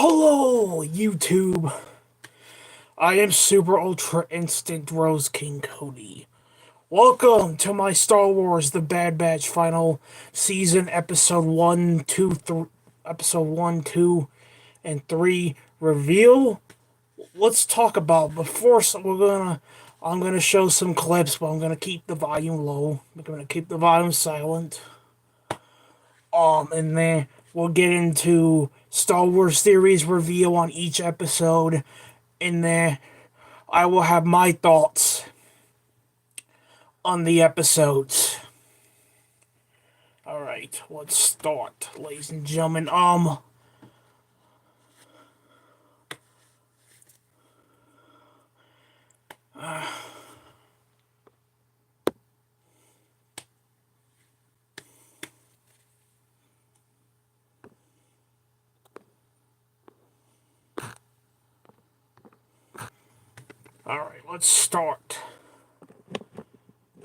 Hello, YouTube. I am Super Ultra Instant Rose King Cody. Welcome to my Star Wars: The Bad Batch final season episode 1, 2, and 3 reveal. Let's talk about before I'm gonna show some clips, but I'm gonna keep the volume low. I'm gonna keep the volume silent. And then we'll get into Star Wars theories reveal on each episode. And then I will have my thoughts on the episodes. All right, let's start, ladies and gentlemen. All right, let's start.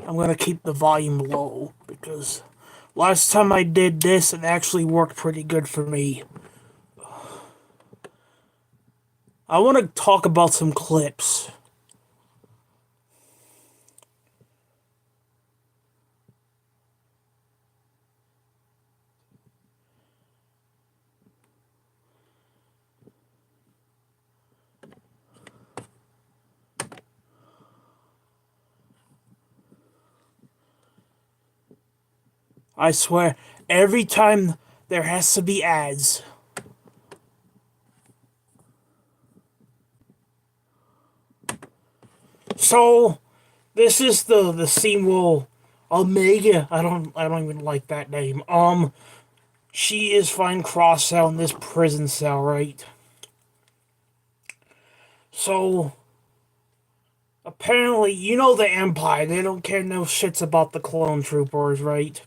I'm gonna keep the volume low because last time I did this, it actually worked pretty good for me. I want to talk about some clips. I swear, every time there has to be ads. So this is the scene where Omega. I don't even like that name. She is finding Cross Cell in this prison cell, right? So apparently, you know the Empire. They don't care no shits about the clone troopers, right?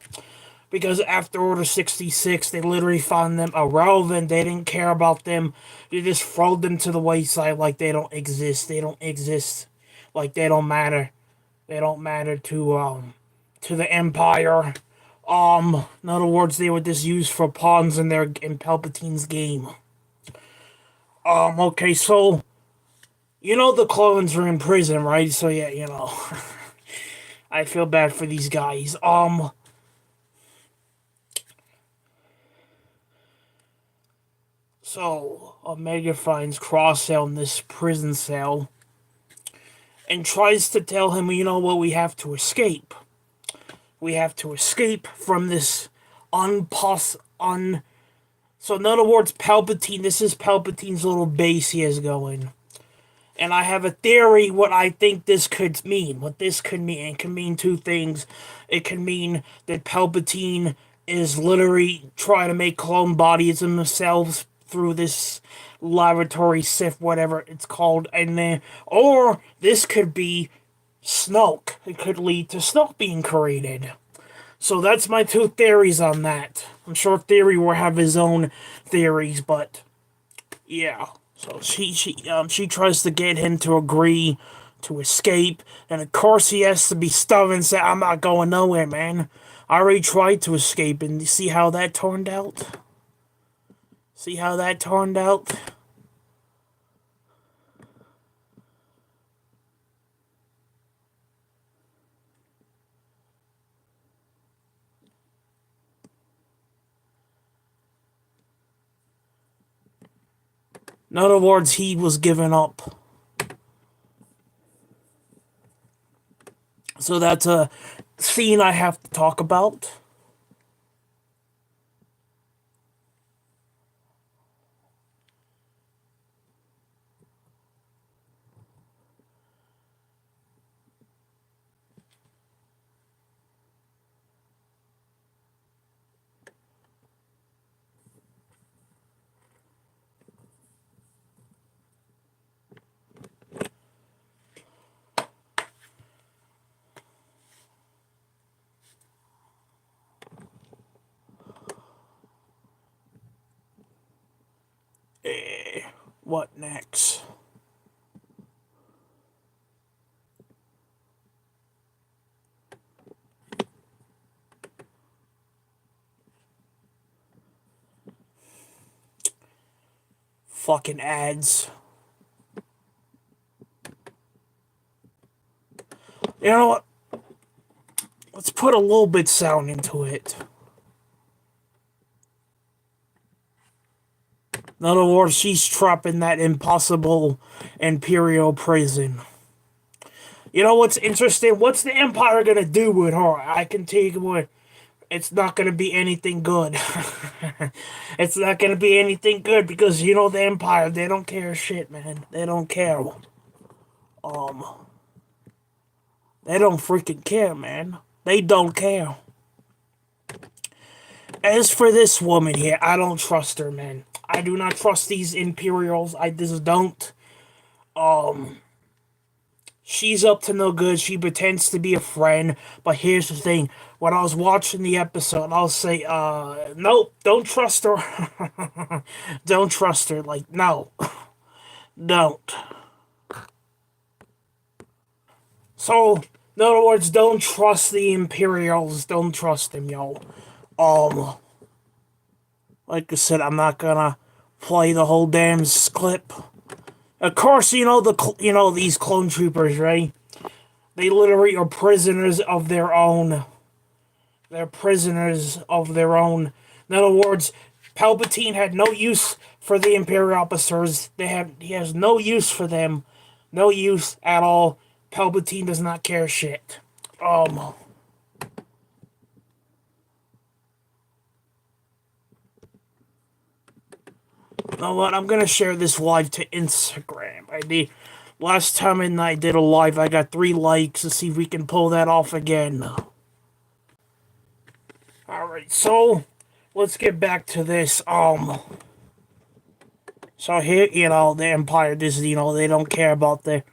Because after Order 66, they literally found them irrelevant. They didn't care about them. They just throw them to the wayside like they don't exist. They don't exist. Like they don't matter. They don't matter to the Empire. In other words, they were just used for pawns in Palpatine's game. Okay, so you know the clones are in prison, right? So yeah, I feel bad for these guys. So Omega finds Cross Cell in this prison cell and tries to tell him, you know what, we have to escape. We have to escape from this unpos un. So in other words, Palpatine. This is Palpatine's little base he is going. And I have a theory what I think this could mean. What this could mean. It can mean two things. It can mean that Palpatine is literally trying to make clone bodies of themselves through this laboratory Sith, whatever it's called. And then, or this could be Snoke. It could lead to Snoke being created. So that's my two theories on that. I'm sure Theory will have his own theories, but yeah. So she tries to get him to agree to escape, and of course he has to be stubborn and say, "I'm not going nowhere, man. I already tried to escape, and you see how that turned out? See how that turned out?" In other words, he was given up. So that's a scene I have to talk about. What next? Fucking ads. You know what? Let's put a little bit sound into it. In other words, she's trapped in that impossible Imperial prison. You know what's interesting? What's the Empire gonna do with her? I can tell you what, it's not gonna be anything good. It's not gonna be anything good because you know the Empire, they don't care shit, man. They don't care. Um, they don't freaking care, man. They don't care. As for this woman here, I don't trust her, man. I do not trust these Imperials. I just don't. She's up to no good. She pretends to be a friend. But here's the thing. When I was watching the episode, I'll say, nope, don't trust her. Don't trust her. Like, no. Don't. So, in other words, don't trust the Imperials. Don't trust them, yo. Like I said, I'm not gonna play the whole damn clip. Of course, these clone troopers, right? They literally are prisoners of their own. They're prisoners of their own. In other words, Palpatine had no use for the Imperial officers. He has no use for them. No use at all. Palpatine does not care shit. You know what? I'm gonna share this live to Instagram. Last time I did a live, I got 3 likes. Let's see if we can pull that off again. Alright, so let's get back to this. So here, the Empire just, they don't care about the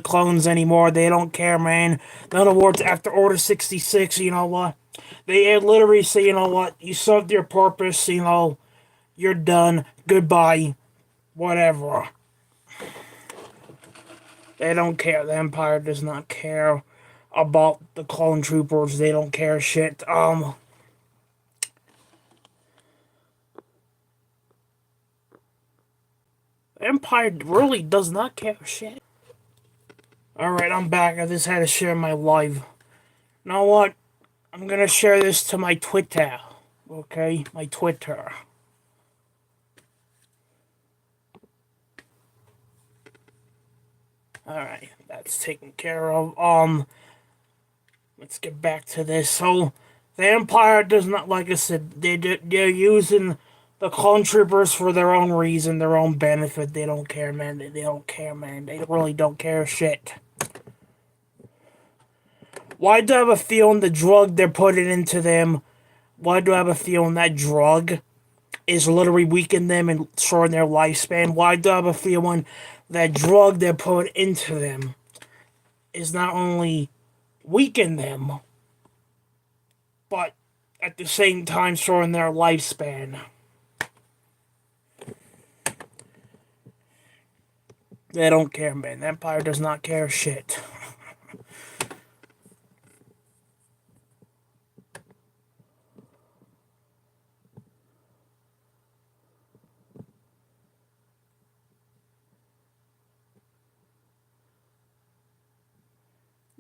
clones anymore. They don't care, man. In other words, after Order 66, you know what? They literally say, you know what? You served your purpose, you're done. Goodbye. Whatever. They don't care. The Empire does not care about the clone troopers. They don't care shit. The Empire really does not care shit. Alright, I'm back. I just had to share my live. You know what? I'm gonna share this to my Twitter. Okay? My Twitter. Alright, that's taken care of. Let's get back to this. So, the Empire does not, like I said, they're using the clone troopers for their own reason, their own benefit. They don't care, man. They don't care, man. They really don't care shit. Why do I have a feeling the drug they're putting into them, why do I have a feeling that drug is literally weakening them and shortening their lifespan? Why do I have a feeling that drug they're putting into them is not only weaken them, but at the same time shorten their lifespan? They don't care, man. The Empire does not care shit.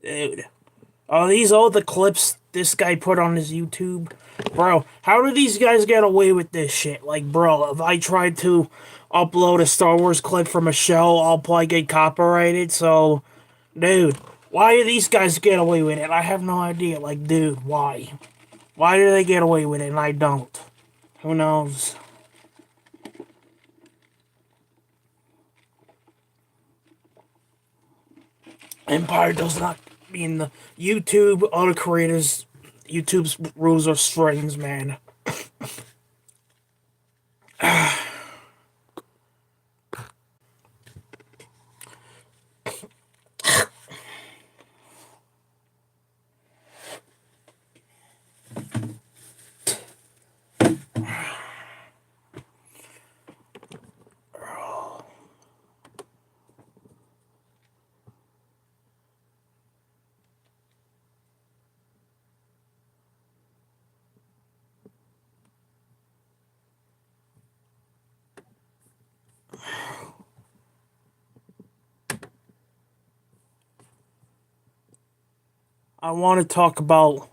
Dude. Are these all the clips this guy put on his YouTube? Bro, how do these guys get away with this shit? Like, bro, if I tried to upload a Star Wars clip from a show, I'll probably get copyrighted. So, dude, why do these guys get away with it? I have no idea. Like, dude, why? Why do they get away with it and I don't? Who knows? Empire does not mean the YouTube, other creators, YouTube's rules are strings, man. I want to talk about.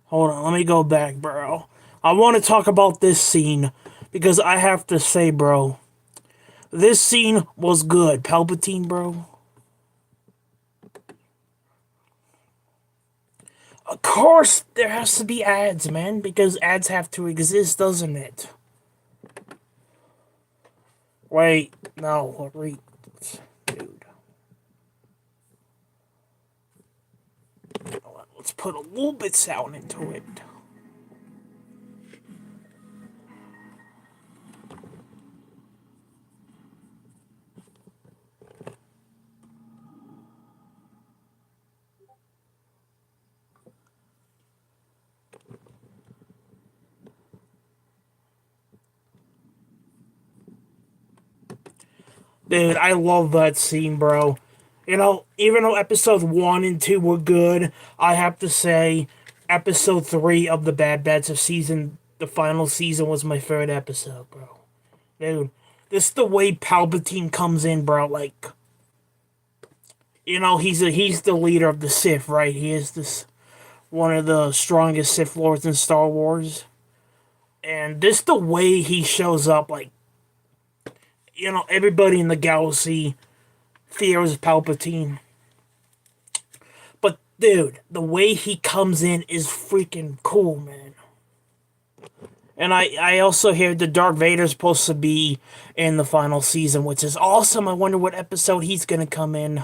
Hold on, let me go back, bro. I want to talk about this scene because I have to say, bro, this scene was good. Palpatine, bro. Of course, there has to be ads, man, because ads have to exist, doesn't it? Wait, no, wait, dude. Let's put a little bit sound into it. Dude, I love that scene, bro. You know, even though episode 1 and 2 were good, I have to say, episode 3 of the Bad Batch of season, the final season, was my favorite episode, bro. Dude, this is the way Palpatine comes in, bro. Like, you know, he's the leader of the Sith, right? He is this one of the strongest Sith lords in Star Wars. And this the way he shows up, like, you know, everybody in the galaxy fears Palpatine. But dude, the way he comes in is freaking cool, man. And I also hear the Darth Vader's supposed to be in the final season, which is awesome. I wonder what episode he's gonna come in.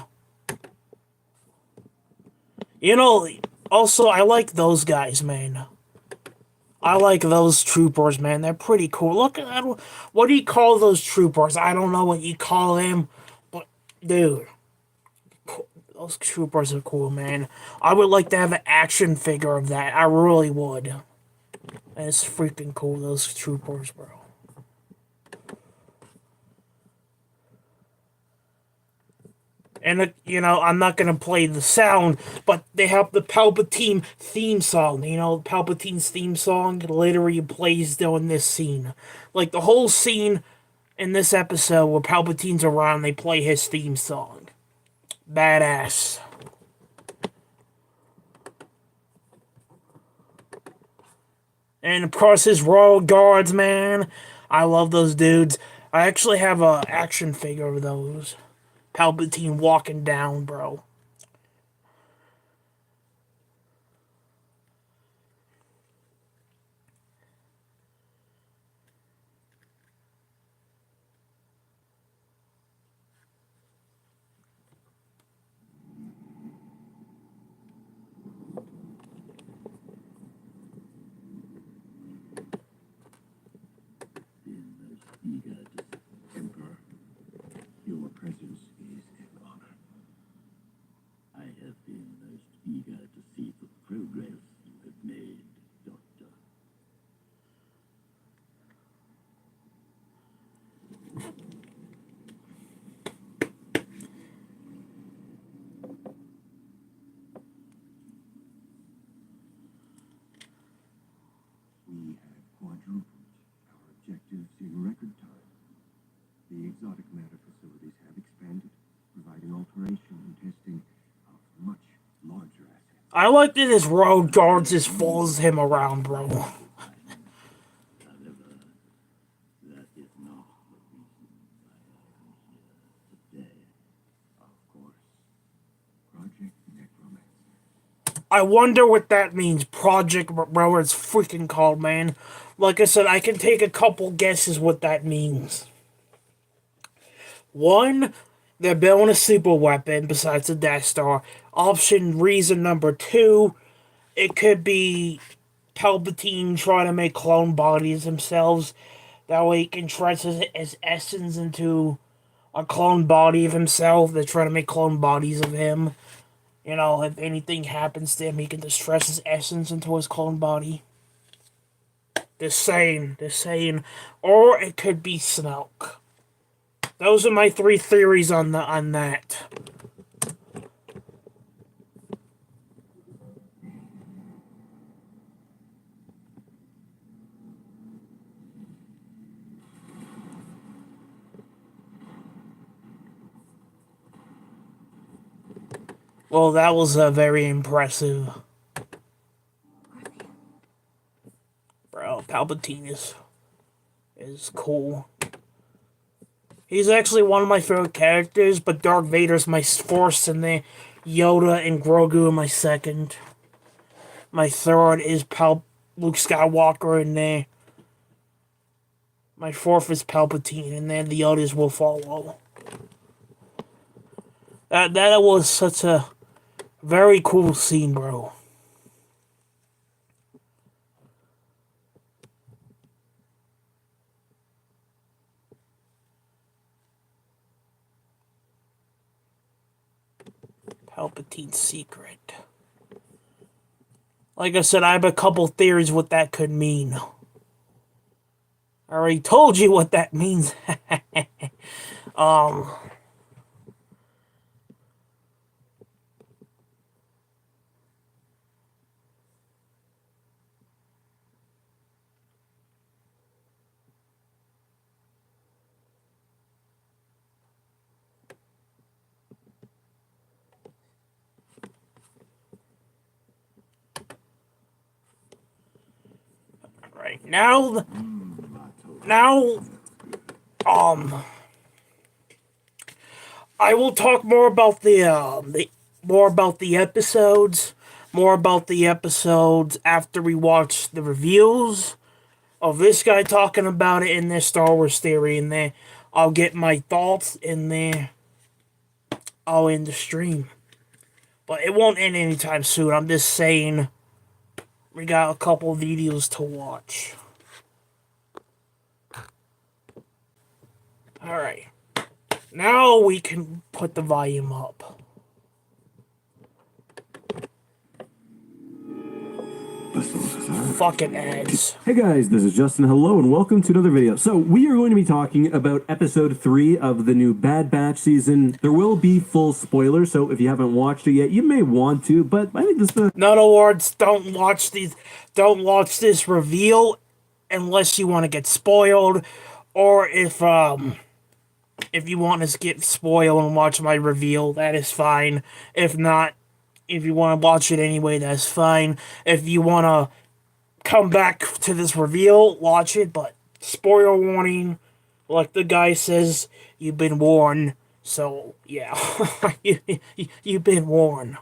You know, also I like those guys, man. I like those troopers, man. They're pretty cool. Look, what do you call those troopers? I don't know what you call them, but dude, those troopers are cool, man. I would like to have an action figure of that. I really would. And it's freaking cool, those troopers, bro. And, you know, I'm not going to play the sound, but they have the Palpatine theme song. You know, Palpatine's theme song literally plays during this scene. Like, the whole scene in this episode where Palpatine's around, they play his theme song. Badass. And, of course, his Royal Guards, man. I love those dudes. I actually have a action figure of those. Palpatine walking down, bro. Emperor, your presence is an honor. I have been most eager to see the progress you have made, Doctor. We have quadrupled our objectives in record time. The exotic matter facilities have expanded, providing alteration and testing of much larger assets. I like that his Royal Guards just follows him around, bro. However, that is not the reason why I am here today. Of course, Project Necromancer. I wonder what that means. Project, whatever it's freaking called, man. Like I said, I can take a couple guesses what that means. One, they're building a super weapon besides the Death Star. Reason number two, it could be Palpatine trying to make clone bodies themselves. That way he can stretch his essence into a clone body of himself. They're trying to make clone bodies of him. You know, if anything happens to him, he can just stretch his essence into his clone body. The same. Or it could be Snoke. Those are my three theories on that. Well, that was very impressive. Bro, Palpatine is cool. He's actually one of my favorite characters, but Darth Vader's my fourth, and then Yoda and Grogu are my second. My third is Luke Skywalker, and then my fourth is Palpatine, and then the others will follow. That was such a very cool scene, bro. Palpatine's secret. Like I said, I have a couple theories what that could mean. I already told you what that means. Right now, I will talk more about the episodes, after we watch the reviews of this guy talking about it in their Star Wars theory, and then I'll get my thoughts, and then I'll end the stream. But it won't end anytime soon. I'm just saying we got a couple videos to watch. Alright. Now we can put the volume up. Fucking ads. Hey guys, this is Justin. Hello and welcome to another video. So we are going to be talking about episode 3 of the new Bad Batch season. There will be full spoilers, so if you haven't watched it yet, you may want to, but I think this is In other words, don't watch this reveal unless you want to get spoiled, or if you want to get spoiled and watch my reveal, that is fine. If not, if you want to watch it anyway, that's fine. If you want to come back to this reveal, watch it, but spoiler warning, like the guy says, you've been warned. So, yeah, you've been warned.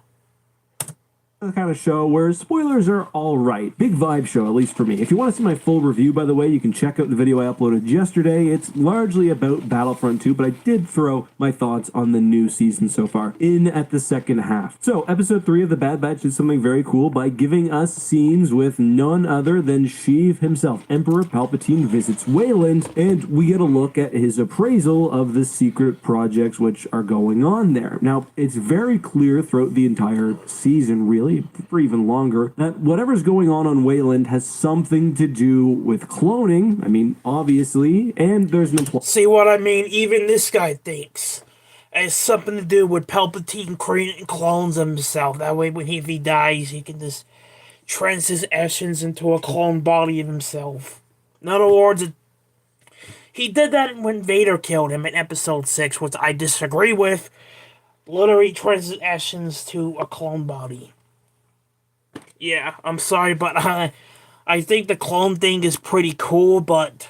the kind of show where spoilers are alright. Big vibe show, at least for me. If you want to see my full review, by the way, you can check out the video I uploaded yesterday. It's largely about Battlefront 2, but I did throw my thoughts on the new season so far in at the second half. So, episode 3 of The Bad Batch did something very cool by giving us scenes with none other than Sheev himself. Emperor Palpatine visits Wayland, and we get a look at his appraisal of the secret projects which are going on there. Now, it's very clear throughout the entire season, really, for even longer, that whatever's going on Wayland has something to do with cloning. I mean, obviously, and there's an See what I mean? Even this guy thinks it has something to do with Palpatine creating clones of himself. That way, if he dies, he can just trans his essence into a clone body of himself. In other words, he did that when Vader killed him in Episode 6, which I disagree with. Literally trans his essence to a clone body. Yeah, I'm sorry, but I think the clone thing is pretty cool, but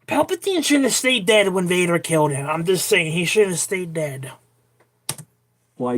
Palpatine shouldn't have stayed dead when Vader killed him. I'm just saying, he shouldn't have stayed dead.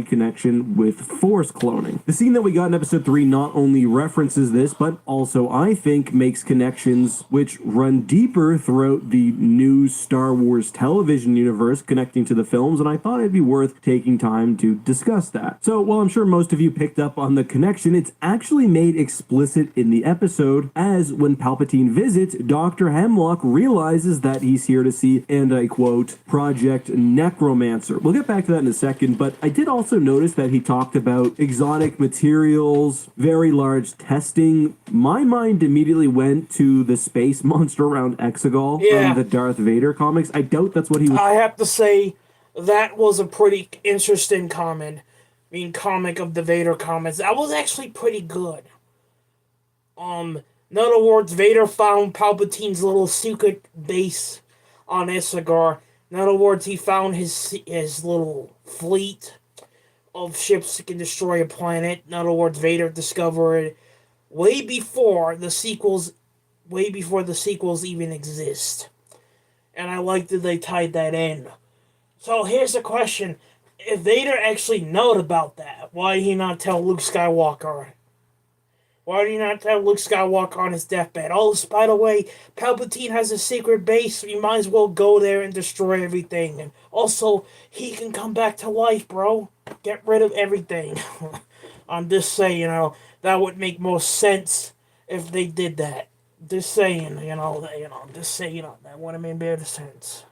connection with Force cloning. The scene that we got in episode 3 not only references this, but also, I think, makes connections which run deeper throughout the new Star Wars television universe connecting to the films, and I thought it'd be worth taking time to discuss that. So, while I'm sure most of you picked up on the connection, it's actually made explicit in the episode, as when Palpatine visits, Dr. Hemlock realizes that he's here to see, and I quote, Project Necromancer. We'll get back to that in a second, but I did also notice that he talked about exotic materials, very large testing. My mind immediately went to the space monster around Exegol from the Darth Vader comics. I doubt that's what he was. I have to say, that was a pretty interesting comic of the Vader comics. That was actually pretty good. In other words, Vader found Palpatine's little secret base on Issagar. In other words, he found his little fleet of ships that can destroy a planet. In other words, Vader discovered way before the sequels, way before the sequels even exist. And I like that they tied that in. So here's the question: if Vader actually knowed about that, why did he not tell Luke Skywalker? Why did he not tell Luke Skywalker on his deathbed? Oh, by the way, Palpatine has a secret base. You might as well go there and destroy everything. And also, he can come back to life, bro. Get rid of everything. I'm just saying, that would make more sense if they did that. Just saying, just saying, that would have made better sense.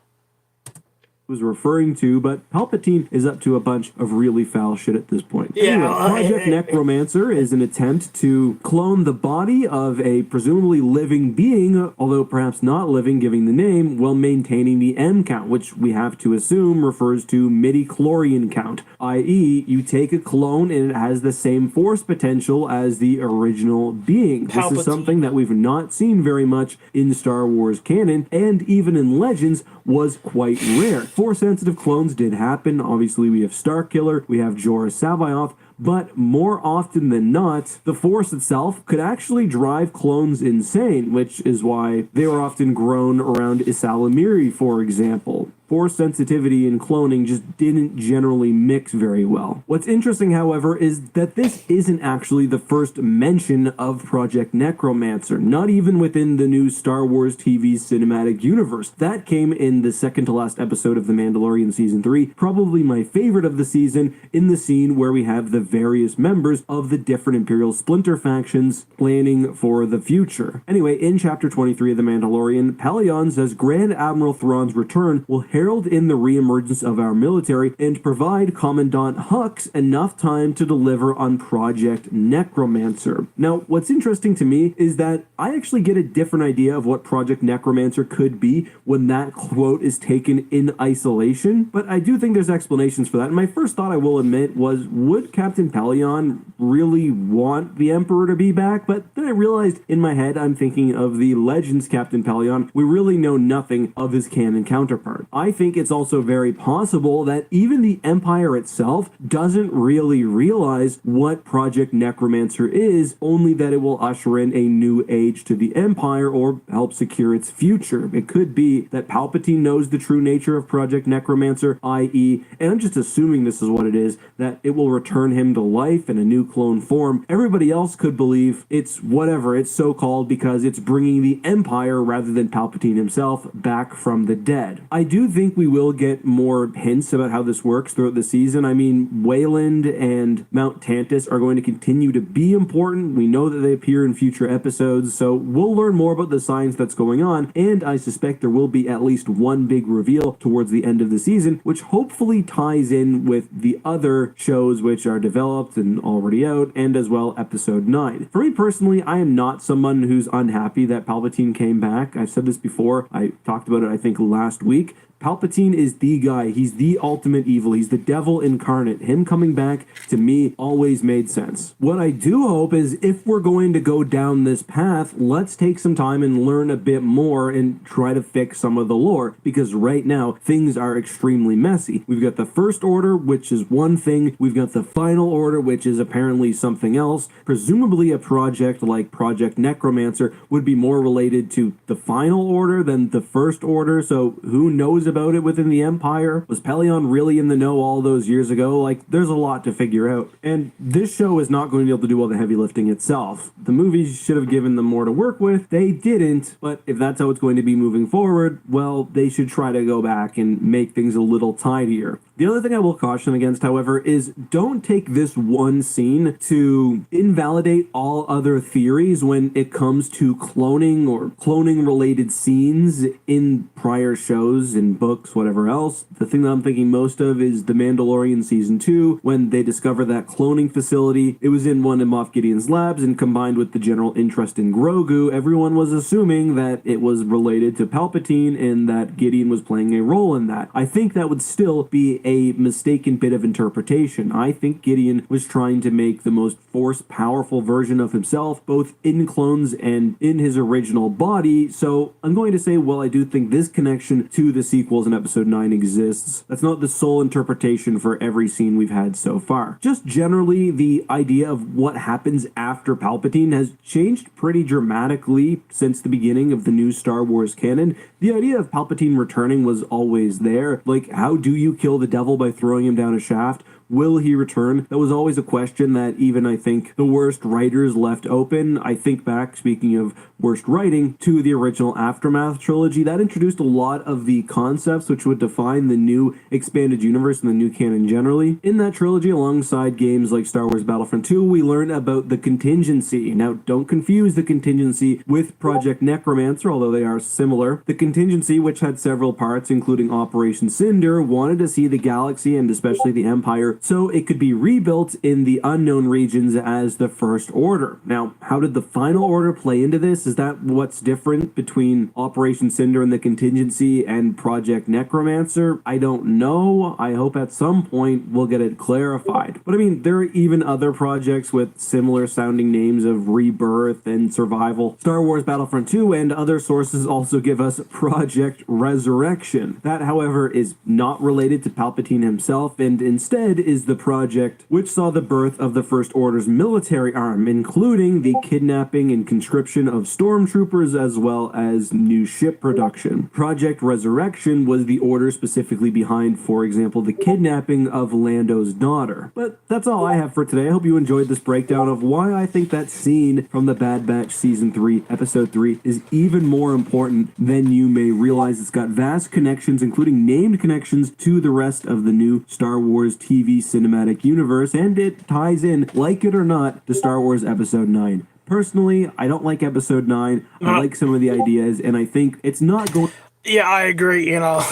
Was referring to, but Palpatine is up to a bunch of really foul shit at this point. Anyway, Project Necromancer is an attempt to clone the body of a presumably living being, although perhaps not living, giving the name, while maintaining the M count, which we have to assume refers to midi-chlorian count, i.e. you take a clone and it has the same force potential as the original being. Palpatine. This is something that we've not seen very much in Star Wars canon, and even in Legends was quite rare. Force-sensitive clones did happen. Obviously, we have Starkiller, we have Jorah Sabayoth, but more often than not, the Force itself could actually drive clones insane, which is why they were often grown around Isalamiri, for example. Force sensitivity and cloning just didn't generally mix very well. What's interesting, however, is that this isn't actually the first mention of Project Necromancer, not even within the new Star Wars TV cinematic universe. That came in the second to last episode of The Mandalorian Season 3, probably my favorite of the season, in the scene where we have the various members of the different Imperial splinter factions planning for the future. Anyway, in Chapter 23 of The Mandalorian, Pellaeon says Grand Admiral Thrawn's return will herald in the reemergence of our military and provide Commandant Hux enough time to deliver on Project Necromancer. Now, what's interesting to me is that I actually get a different idea of what Project Necromancer could be when that quote is taken in isolation, but I do think there's explanations for that. And my first thought, I will admit, was would Captain Pellaeon really want the Emperor to be back? But then I realized in my head I'm thinking of the Legends Captain Pellaeon. We really know nothing of his canon counterpart. I think it's also very possible that even the Empire itself doesn't really realize what Project Necromancer is, only that it will usher in a new age to the Empire or help secure its future. It could be that Palpatine knows the true nature of Project Necromancer, i.e., and I'm just assuming this is what it is, that it will return him to life in a new clone form. Everybody else could believe it's whatever it's so-called because it's bringing the Empire rather than Palpatine himself back from the dead. I do think we will get more hints about how this works throughout the season. I mean, Wayland and Mount Tantus are going to continue to be important. We know that they appear in future episodes, so we'll learn more about the science that's going on, and I suspect there will be at least one big reveal towards the end of the season, which hopefully ties in with the other shows which are developed and already out, and as well Episode 9. For me personally, I am not someone who's unhappy that Palpatine came back. I've said this before. I talked about it, I think, last week. Palpatine is the guy. He's the ultimate evil. He's the devil incarnate. Him coming back, to me, always made sense. What I do hope is if we're going to go down this path, let's take some time and learn a bit more and try to fix some of the lore, because right now, things are extremely messy. We've got the First Order, which is one thing. We've got the Final Order, which is apparently something else. Presumably a project like Project Necromancer would be more related to the Final Order than the First Order, so who knows about it within the Empire? Was Pellaeon really in the know all those years ago? Like, there's a lot to figure out. And this show is not going to be able to do all the heavy lifting itself. The movies should have given them more to work with. They didn't, but if that's how it's going to be moving forward, well, they should try to go back and make things a little tidier. The other thing I will caution against, however, is don't take this one scene to invalidate all other theories when it comes to cloning or cloning-related scenes in prior shows and books, whatever else. The thing that I'm thinking most of is The Mandalorian Season 2, when they discover that cloning facility. It was in one of Moff Gideon's labs, and combined with the general interest in Grogu, everyone was assuming that it was related to Palpatine and that Gideon was playing a role in that. I think that would still be a mistaken bit of interpretation. I think Gideon was trying to make the most powerful version of himself, both in clones and in his original body. So I'm going to say, well, I do think this connection to the sequels in episode 9 exists. That's not the sole interpretation for every scene we've had so far. Just generally, the idea of what happens after Palpatine has changed pretty dramatically since the beginning of the new Star Wars canon. The idea of Palpatine returning was always there. Like, how do you kill the devil by throwing him down a shaft? Will he return? That was always a question that even I think the worst writers left open. I think back, speaking of worst writing, to the original Aftermath trilogy. That introduced a lot of the concepts which would define the new expanded universe and the new canon generally. In that trilogy, alongside games like Star Wars Battlefront 2, we learn about the contingency. Now, don't confuse the contingency with Project Necromancer, although they are similar. The contingency, which had several parts, including Operation Cinder, wanted to see the galaxy and especially the Empire so it could be rebuilt in the unknown regions as the First Order. Now, how did the Final Order play into this? Is that what's different between Operation Cinder and the Contingency and Project Necromancer? I don't know. I hope at some point we'll get it clarified. But I mean, there are even other projects with similar sounding names of Rebirth and Survival. Star Wars Battlefront 2 and other sources also give us Project Resurrection. That, however, is not related to Palpatine himself and instead is the project which saw the birth of the First Order's military arm, including the kidnapping and conscription of stormtroopers as well as new ship production. Project Resurrection was the order specifically behind, for example, the kidnapping of Lando's daughter. But that's all I have for today. I hope you enjoyed this breakdown of why I think that scene from The Bad Batch Season 3, Episode 3 is even more important than you may realize. It's got vast connections, including named connections to the rest of the new Star Wars TV cinematic universe, and it ties in, like it or not, to Star Wars Episode 9. Personally, I don't like Episode 9. I like some of the ideas, and I think it's not going... Yeah, I agree, you know.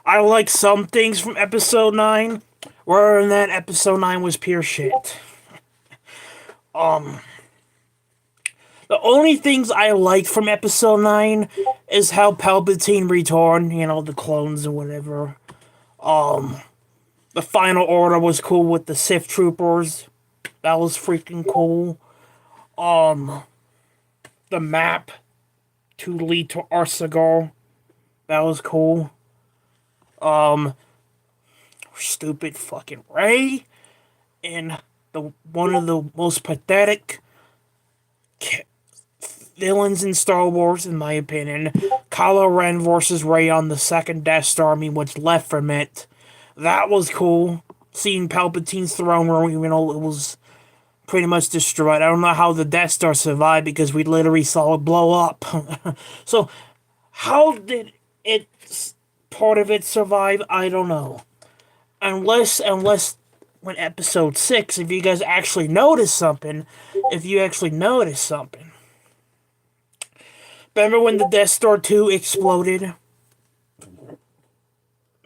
I like some things from Episode 9, where that Episode 9 was pure shit. The only things I liked from Episode 9 is how Palpatine returned, you know, the clones or whatever. The Final Order was cool with the Sith Troopers. That was freaking cool. The map to lead to Arsagar. That was cool. Stupid fucking Rey. And one of the most pathetic villains in Star Wars, in my opinion. Kylo Ren versus Rey on the second Death Star. I mean, what's left from it. That was cool. Seeing Palpatine's throne room, even though it was pretty much destroyed. I don't know how the Death Star survived because we literally saw it blow up. So, how did it, part of it survive? I don't know. Unless when Episode 6, if you guys actually notice something, Remember when the Death Star 2 exploded?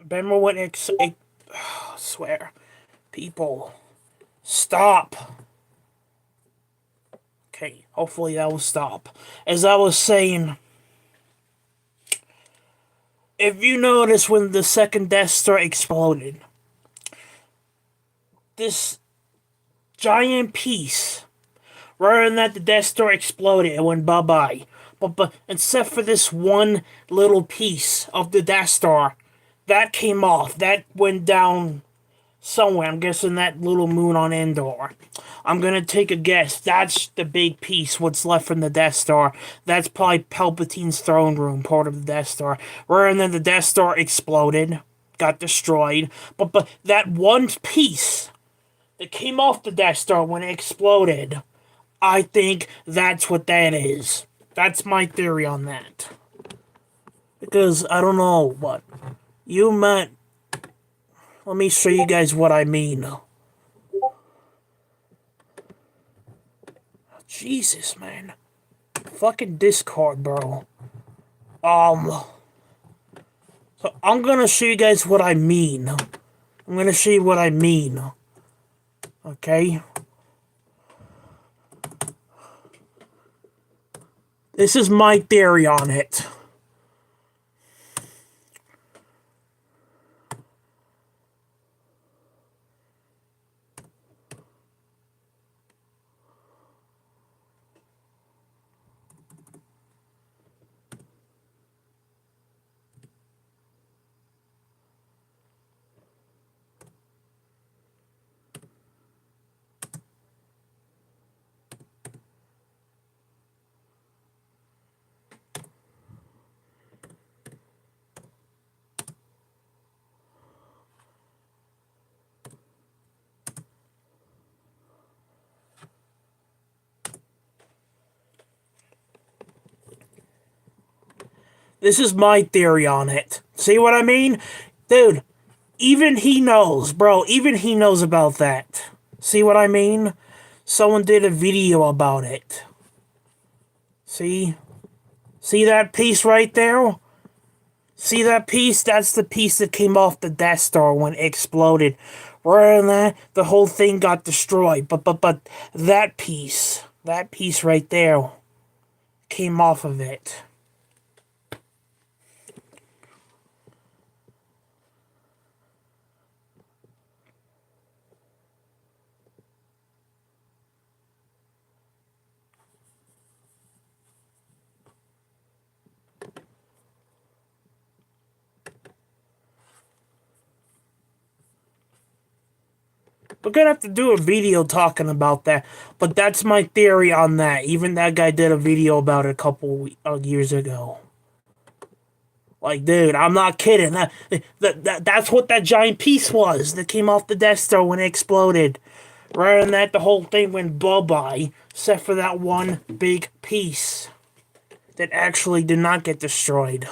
Remember when I swear. People, stop. Okay, hopefully that will stop. As I was saying, if you notice when the second Death Star exploded, this giant piece, rather than that the Death Star exploded and went bye-bye, but except for this one little piece of the Death Star, that came off. That went down somewhere. I'm guessing that little moon on Endor. I'm gonna take a guess. That's the big piece, what's left from the Death Star. That's probably Palpatine's throne room, part of the Death Star. And then the Death Star exploded, got destroyed. But that one piece that came off the Death Star when it exploded, I think that's what that is. That's my theory on that. Because, I don't know, but you might... Let me show you guys what I mean. Jesus, man. Fucking Discord, bro. So I'm gonna show you guys what I mean. Okay? This is my theory on it. This is my theory on it. See what I mean? Dude, even he knows, bro. Even he knows about that. See what I mean? Someone did a video about it. See? See that piece right there? See that piece? That's the piece that came off the Death Star when it exploded. Rather than that, the whole thing got destroyed. But that piece right there came off of it. We're gonna have to do a video talking about that, but that's my theory on that. Even that guy did a video about it a couple years ago. Like, dude, I'm not kidding. That's what that giant piece was that came off the Death Star when it exploded. Rather than that, the whole thing went bye-bye, except for that one big piece that actually did not get destroyed.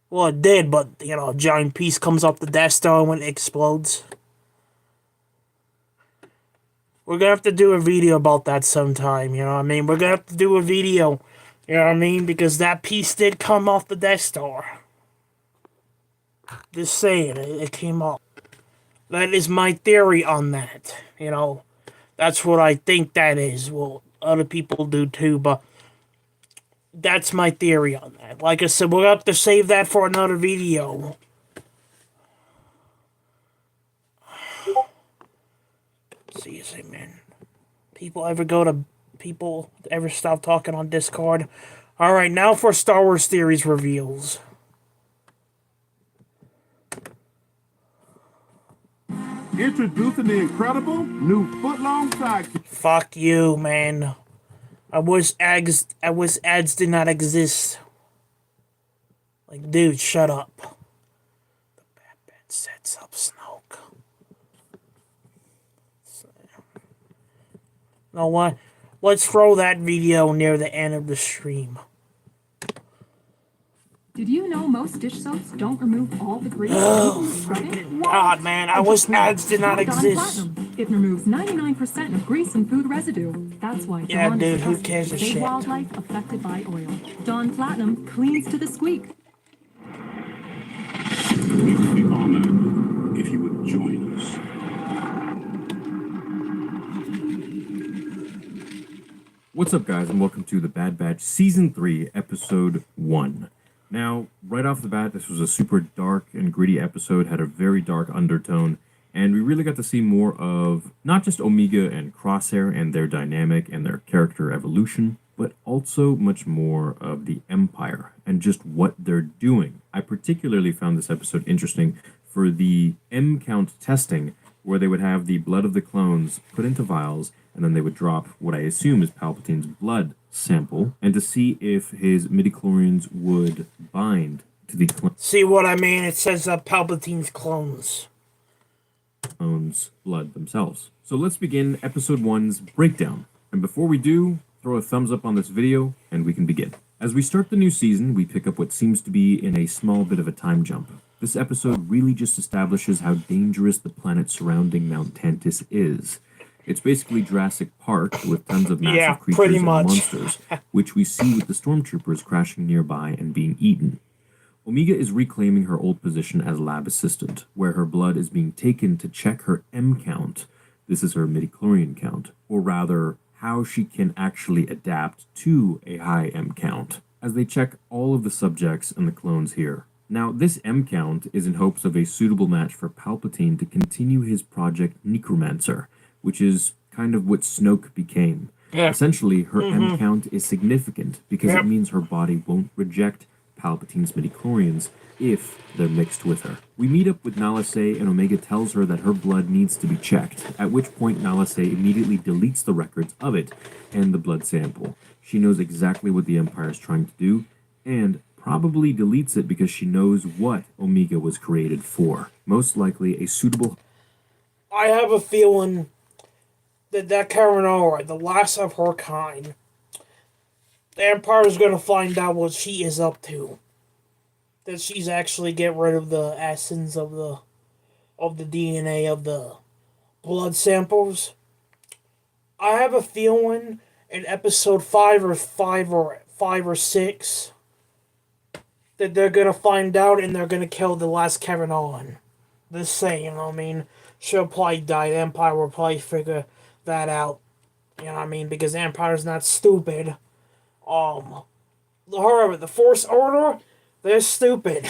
Well, it did, but, you know, a giant piece comes off the Death Star when it explodes. We're gonna have to do a video about that sometime, you know what I mean? We're gonna have to do a video, you know what I mean? Because that piece did come off the Death Star. Just saying, it came off. That is my theory on that, you know? That's what I think that is. Well, other people do too, but that's my theory on that. Like I said, we'll have to save that for another video. Seriously, man. People ever stop talking on Discord? Alright, now for Star Wars Theories reveals. Introducing the incredible new footlong sidekick. Fuck you, man. I wish ads did not exist. Like, dude, shut up. The Bad Batch sets up Snoke. You know what? Let's throw that video near the end of the stream. Did you know most dish soaps don't remove all the grease? God, man, I wish ads did not Dawn exist. Platinum. It removes 99% of grease and food residue. That's why Yeah, Dawn dude, is who trusted cares to a save shit? wildlife affected by oil. Dawn Platinum cleans to the squeak. We would be honored if you would join us. What's up, guys, and welcome to The Bad Batch Season 3, Episode 1. Now, right off the bat, this was a super dark and gritty episode, had a very dark undertone, and we really got to see more of not just Omega and Crosshair and their dynamic and their character evolution, but also much more of the Empire and just what they're doing. I particularly found this episode interesting for the M-count testing, where they would have the blood of the clones put into vials, and then they would drop what I assume is Palpatine's blood sample, and to see if his midichlorians would bind to the See what I mean? It says Palpatine's clones. clones' blood themselves. So let's begin Episode 1's breakdown. And before we do, throw a thumbs up on this video, and we can begin. As we start the new season, we pick up what seems to be in a small bit of a time jump. This episode really just establishes how dangerous the planet surrounding Mount Tantis is. It's basically Jurassic Park with tons of massive Yeah, creatures pretty and much. monsters, which we see with the stormtroopers crashing nearby and being eaten. Omega is reclaiming her old position as lab assistant, where her blood is being taken to check her M count. This is her midichlorian count, or rather, how she can actually adapt to a high M count, as they check all of the subjects and the clones here. Now, this M count is in hopes of a suitable match for Palpatine to continue his project Necromancer, which is kind of what Snoke became. Yeah. Essentially, her M count is significant because Yep. it means her body won't reject Palpatine's midichlorians if they're mixed with her. We meet up with Nala Se, and Omega tells her that her blood needs to be checked, at which point Nala Se immediately deletes the records of it and the blood sample. She knows exactly what the Empire is trying to do, and probably deletes it because she knows what Omega was created for. Most likely a suitable... I have a feeling that Karen Alright, the last of her kind, The Empire's gonna find out what she is up to. That she's actually get rid of the essence of the DNA of the blood samples. I have a feeling in episode 5 or 6 that they're gonna find out and they're gonna kill the last Kevin Owen. Just saying, you know what I mean? She'll probably die. The Empire will probably figure that out. You know what I mean? Because the Empire's not stupid. However, the Force Order, they're stupid.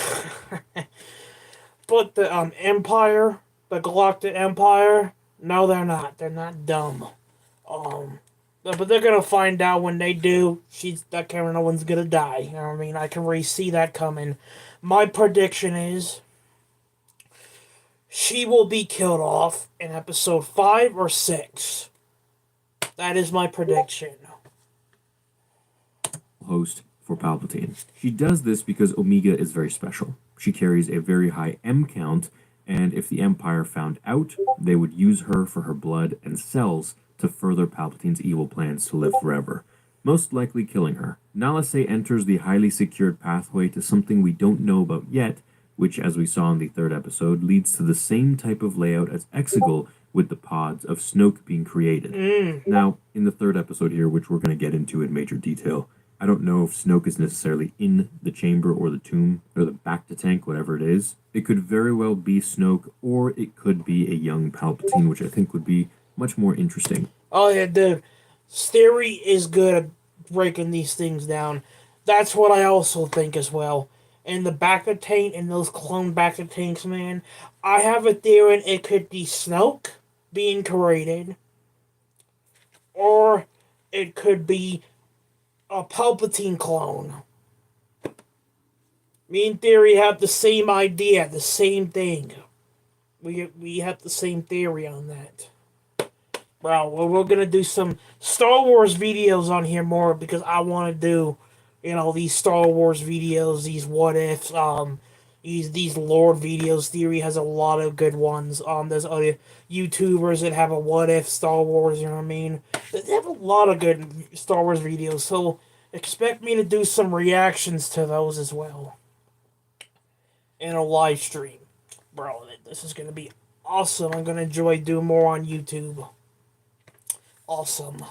But the Empire, the Galactic Empire, no, they're not. They're not dumb. But they're gonna find out when they do. That Karen Owens gonna die. You know what I mean? I can really see that coming. My prediction is she will be killed off in episode 5 or 6. That is my prediction. Host for Palpatine. She does this because Omega is very special. She carries a very high M count, and if the Empire found out, they would use her for her blood and cells to further Palpatine's evil plans to live forever, most likely killing her. Nala Se enters the highly secured pathway to something we don't know about yet, which, as we saw in the 3rd episode, leads to the same type of layout as Exegol, with the pods of Snoke being created. Now, in the 3rd episode here, which we're going to get into in major detail, I don't know if Snoke is necessarily in the chamber or the tomb or the bacta tank, whatever it is. It could very well be Snoke, or it could be a young Palpatine, which I think would be much more interesting. Oh yeah, dude. Theory is good at breaking these things down. That's what I also think as well. And the bacta tank and those clone bacta tanks, man. I have a theory it could be Snoke being created, or it could be a Palpatine clone. Me and Theory have the same idea, the same thing. We have the same theory on that. Bro, we're gonna do some Star Wars videos on here more because I want to do, these Star Wars videos, these what ifs, these lore videos. Theory has a lot of good ones. There's other YouTubers that have a what if Star Wars. You know what I mean? They have a lot of good Star Wars videos. So expect me to do some reactions to those as well in a live stream, bro. This is gonna be awesome. I'm gonna enjoy doing more on YouTube. Awesome.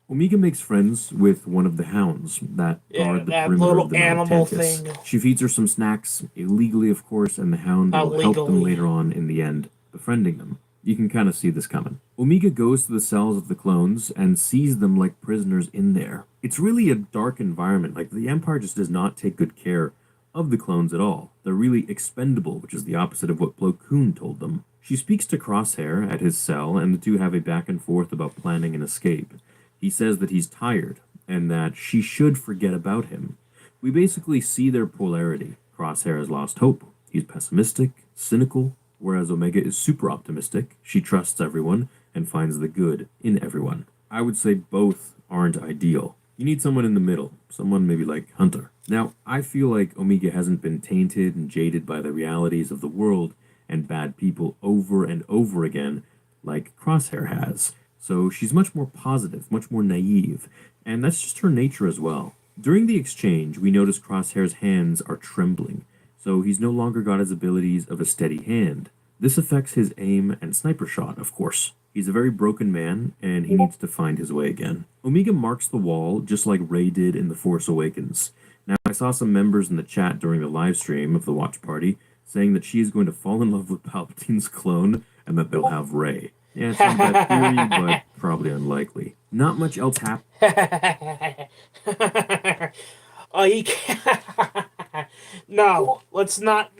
Omega makes friends with one of the hounds that guard the that perimeter little of the animal Maltankus. thing. She feeds her some snacks, illegally of course, and the hound will help them Illegally. later on in the end, befriending them. You can kind of see this coming. Omega goes to the cells of the clones and sees them like prisoners in there. It's really a dark environment. Like, the Empire just does not take good care of the clones at all. They're really expendable, which is the opposite of what Plo Koon told them. She speaks to Crosshair at his cell, and the two have a back and forth about planning an escape. He says that he's tired, and that she should forget about him. We basically see their polarity. Crosshair has lost hope. He's pessimistic, cynical, whereas Omega is super optimistic. She trusts everyone and finds the good in everyone. I would say both aren't ideal. You need someone in the middle, someone maybe like Hunter. Now, I feel like Omega hasn't been tainted and jaded by the realities of the world and bad people over and over again like Crosshair has. So she's much more positive, much more naive, and that's just her nature as well. During the exchange, we notice Crosshair's hands are trembling, so he's no longer got his abilities of a steady hand. This affects his aim and sniper shot, of course. He's a very broken man, and he needs to find his way again. Omega marks the wall, just like Rey did in The Force Awakens. Now, I saw some members in the chat during the live stream of the watch party saying that she is going to fall in love with Palpatine's clone, and that they'll have Rey. Yeah, it's not a bad theory, but probably unlikely. Not much else happened. Oh, you can't. No, let's not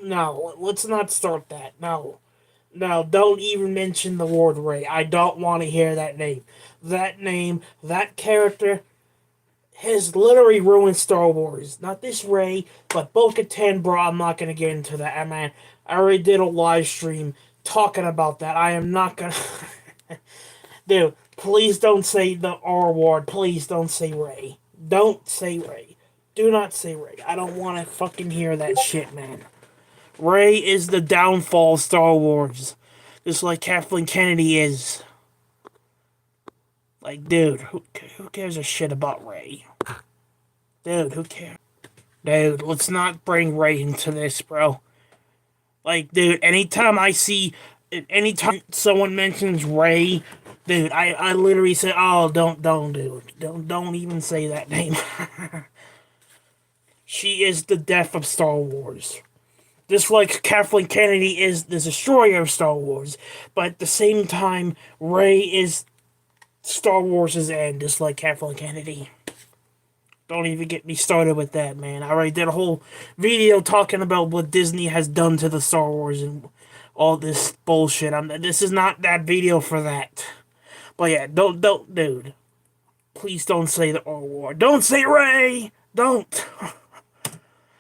start that. No, don't even mention the word Rey. I don't want to hear that name. That character has literally ruined Star Wars. Not this Rey, but Bo-Katan, bro. I'm not gonna get into that. Man, I already did a live stream talking about that. I am not gonna. Dude, please don't say the R word. Please don't say Rey. Don't say Rey. Do not say Rey. I don't want to fucking hear that shit, man. Rey is the downfall of Star Wars. Just like Kathleen Kennedy is. Like, dude, who cares a shit about Ray? Dude, who cares? Dude, let's not bring Ray into this, bro. Like, dude, anytime someone mentions Ray, dude, I literally say, oh, don't, dude, don't even say that name. She is the death of Star Wars. Just like Kathleen Kennedy is the destroyer of Star Wars, but at the same time, Ray is Star Wars' end, just like Kathleen Kennedy. Don't even get me started with that, man. I already did a whole video talking about what Disney has done to the Star Wars and all this bullshit. This is not that video for that. But yeah, don't, dude. Please don't say the R word. Don't say Ray. Don't.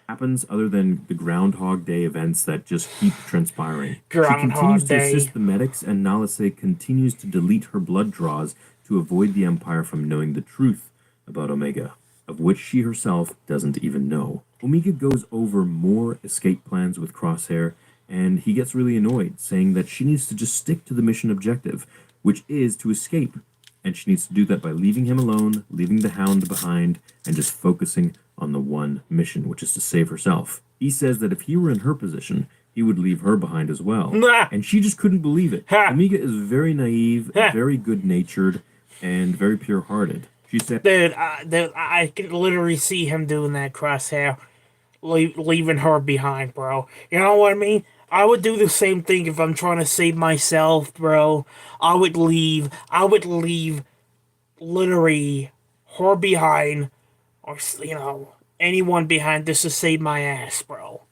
Happens other than the Groundhog Day events that just keep transpiring. She Groundhog continues to Day. assist the medics, and Nalase continues to delete her blood draws to avoid the Empire from knowing the truth about Omega, of which she herself doesn't even know. Omega goes over more escape plans with Crosshair, and he gets really annoyed, saying that she needs to just stick to the mission objective, which is to escape. And she needs to do that by leaving him alone, leaving the Hound behind, and just focusing on the one mission, which is to save herself. He says that if he were in her position, he would leave her behind as well. Nah. And she just couldn't believe it. Ha. Omega is very naive, Ha. very good-natured, and very pure-hearted. She said, Dude, I can literally see him doing that, Crosshair. Leaving her behind, bro. You know what I mean? I would do the same thing if I'm trying to save myself, bro. I would leave literally her behind, or, anyone behind just to save my ass, bro.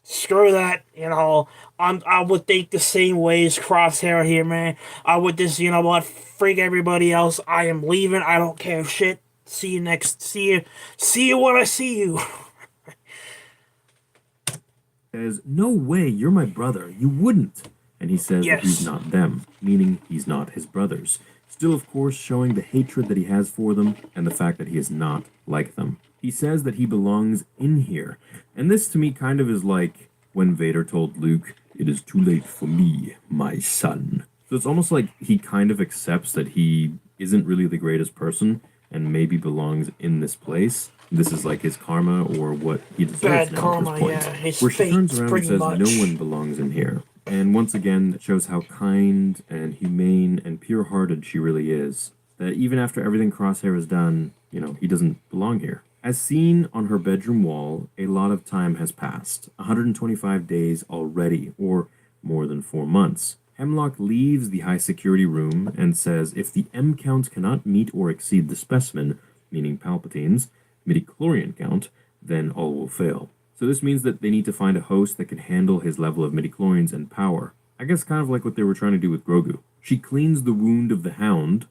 Screw that, I would think the same way as Crosshair here, man. I would just, you know what, freak everybody else. I am leaving. I don't care shit. See you when I see you. says, "No way, you're my brother. You wouldn't." And he says that he's Yes. not them, meaning he's not his brothers. Still, of course, showing the hatred that he has for them and the fact that he is not like them. He says that he belongs in here. And this to me kind of is like when Vader told Luke, "It is too late for me, my son." So it's almost like he kind of accepts that he isn't really the greatest person and maybe belongs in this place. This is like his karma or what he deserves Bad now karma, at this point. yeah, his Where she fate, turns around and pretty says, much. "No one belongs in here." And once again, it shows how kind and humane and pure-hearted she really is. That even after everything Crosshair has done, he doesn't belong here. As seen on her bedroom wall, a lot of time has passed. 125 days already, or more than 4 months. Hemlock leaves the high security room and says if the M count cannot meet or exceed the specimen, meaning Palpatine's, midichlorian count, then all will fail. So this means that they need to find a host that can handle his level of midichlorians and power. I guess kind of like what they were trying to do with Grogu. She cleans the wound of the Hound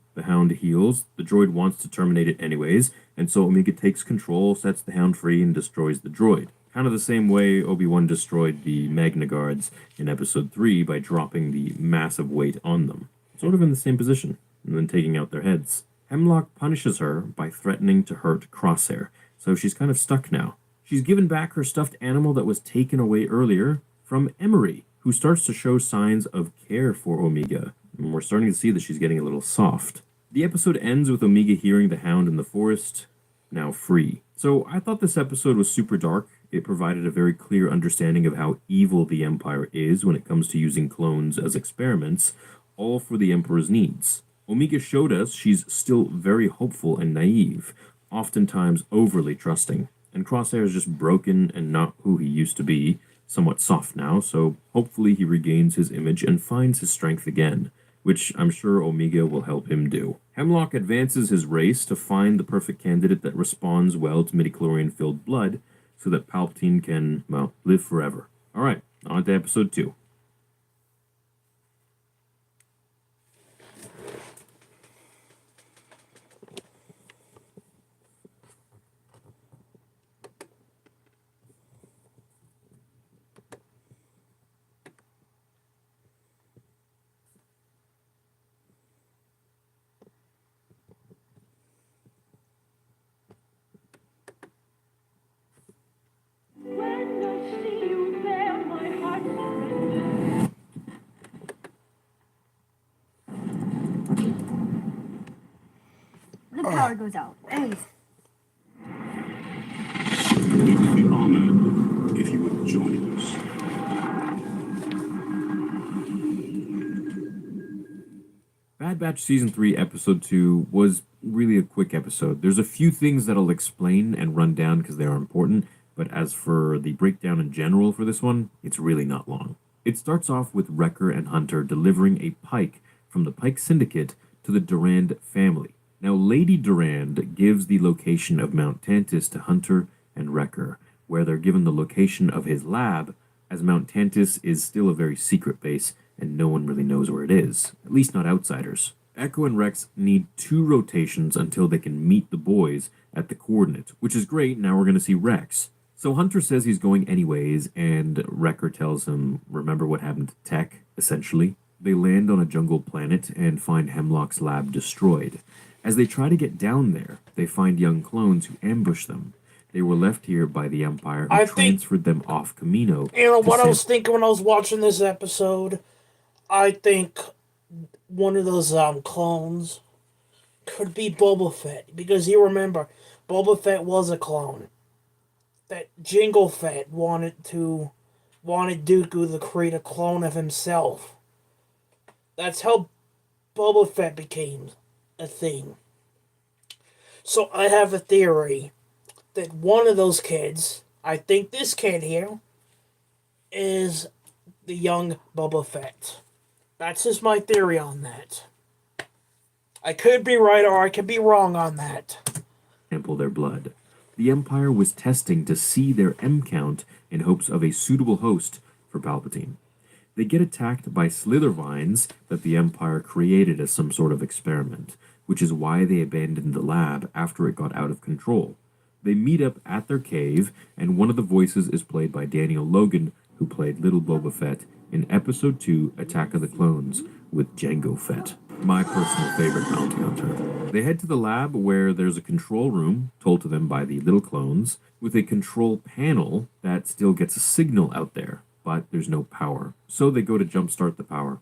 heals, the droid wants to terminate it anyways, and so Omega takes control, sets the Hound free, and destroys the droid. Kind of the same way Obi-Wan destroyed the Magna Guards in Episode 3 by dropping the massive weight on them. Sort of in the same position, and then taking out their heads. Hemlock punishes her by threatening to hurt Crosshair, so she's kind of stuck now. She's given back her stuffed animal that was taken away earlier from Emery, who starts to show signs of care for Omega, and we're starting to see that she's getting a little soft. The episode ends with Omega hearing the Hound in the forest, now free. So I thought this episode was super dark. It provided a very clear understanding of how evil the Empire is when it comes to using clones as experiments, all for the Emperor's needs. Omega showed us she's still very hopeful and naive, oftentimes overly trusting. And Crosshair is just broken and not who he used to be, somewhat soft now, so hopefully he regains his image and finds his strength again, which I'm sure Omega will help him do. Hemlock advances his race to find the perfect candidate that responds well to midichlorian-filled blood, so that Palpatine can, live forever. Alright, on to episode 2. When I see you there, my heart surrenders. goes out. Anyways, We would be honored if you would join us. Bad Batch Season 3, Episode 2 was really a quick episode. There's a few things that I'll explain and run down because they are important, but as for the breakdown in general for this one, it's really not long. It starts off with Wrecker and Hunter delivering a pike from the Pike Syndicate to the Durand family. Now, Lady Durand gives the location of Mount Tantis to Hunter and Wrecker, where they're given the location of his lab, as Mount Tantis is still a very secret base and no one really knows where it is, at least not outsiders. Echo and Rex need 2 rotations until they can meet the boys at the coordinates, which is great. Now we're going to see Rex. So Hunter says he's going anyways, and Wrecker tells him, remember what happened to Tech, essentially. They land on a jungle planet and find Hemlock's lab destroyed. As they try to get down there, they find young clones who ambush them. They were left here by the Empire, who transferred them off Kamino. You know what I was thinking when I was watching this episode? I think one of those clones could be Boba Fett, because you remember Boba Fett was a clone. That Jango Fett wanted Dooku to create a clone of himself. That's how Boba Fett became a thing. So I have a theory that one of those kids, I think this kid here, is the young Boba Fett. That's just my theory on that. I could be right or I could be wrong on that. Sample their blood. The Empire was testing to see their M count in hopes of a suitable host for Palpatine. They get attacked by slithervines that the Empire created as some sort of experiment, which is why they abandoned the lab after it got out of control. They meet up at their cave, and one of the voices is played by Daniel Logan, who played Little Boba Fett in Episode 2, Attack of the Clones, with Jango Fett, my personal favorite bounty hunter. They head to the lab where there's a control room, told to them by the little clones, with a control panel that still gets a signal out there, but there's no power. So they go to jumpstart the power.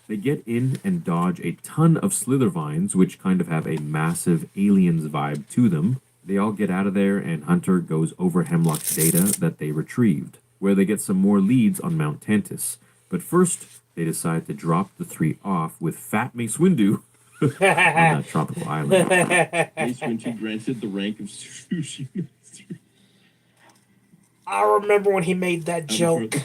They get in and dodge a ton of slithervines, which kind of have a massive aliens vibe to them. They all get out of there, and Hunter goes over Hemlock's data that they retrieved, where they get some more leads on Mount Tantis. But first, they decide to drop the 3 off with Fat Mace Windu on that tropical island. Mace Windu granted the rank of sushi master. I remember when he made that joke.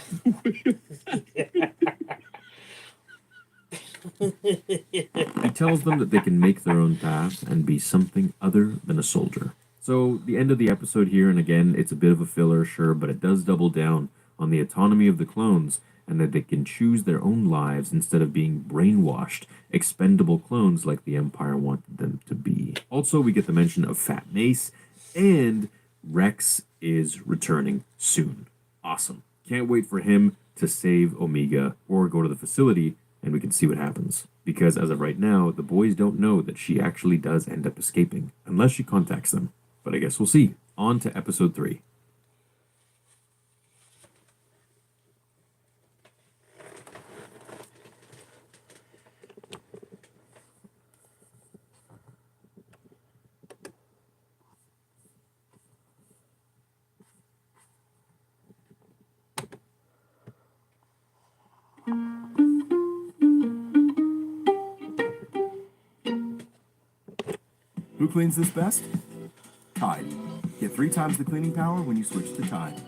He tells them that they can make their own path and be something other than a soldier. So, the end of the episode here, and again, it's a bit of a filler, sure, but it does double down on the autonomy of the clones and that they can choose their own lives instead of being brainwashed, expendable clones like the Empire wanted them to be. Also, we get the mention of Fat Mace, and Rex is returning soon. Awesome. Can't wait for him to save Omega or go to the facility and we can see what happens. Because as of right now, the boys don't know that she actually does end up escaping, unless she contacts them. But I guess we'll see. On to Episode 3. Who cleans this best? Tide. Get 3 times the cleaning power when you switch to Tide.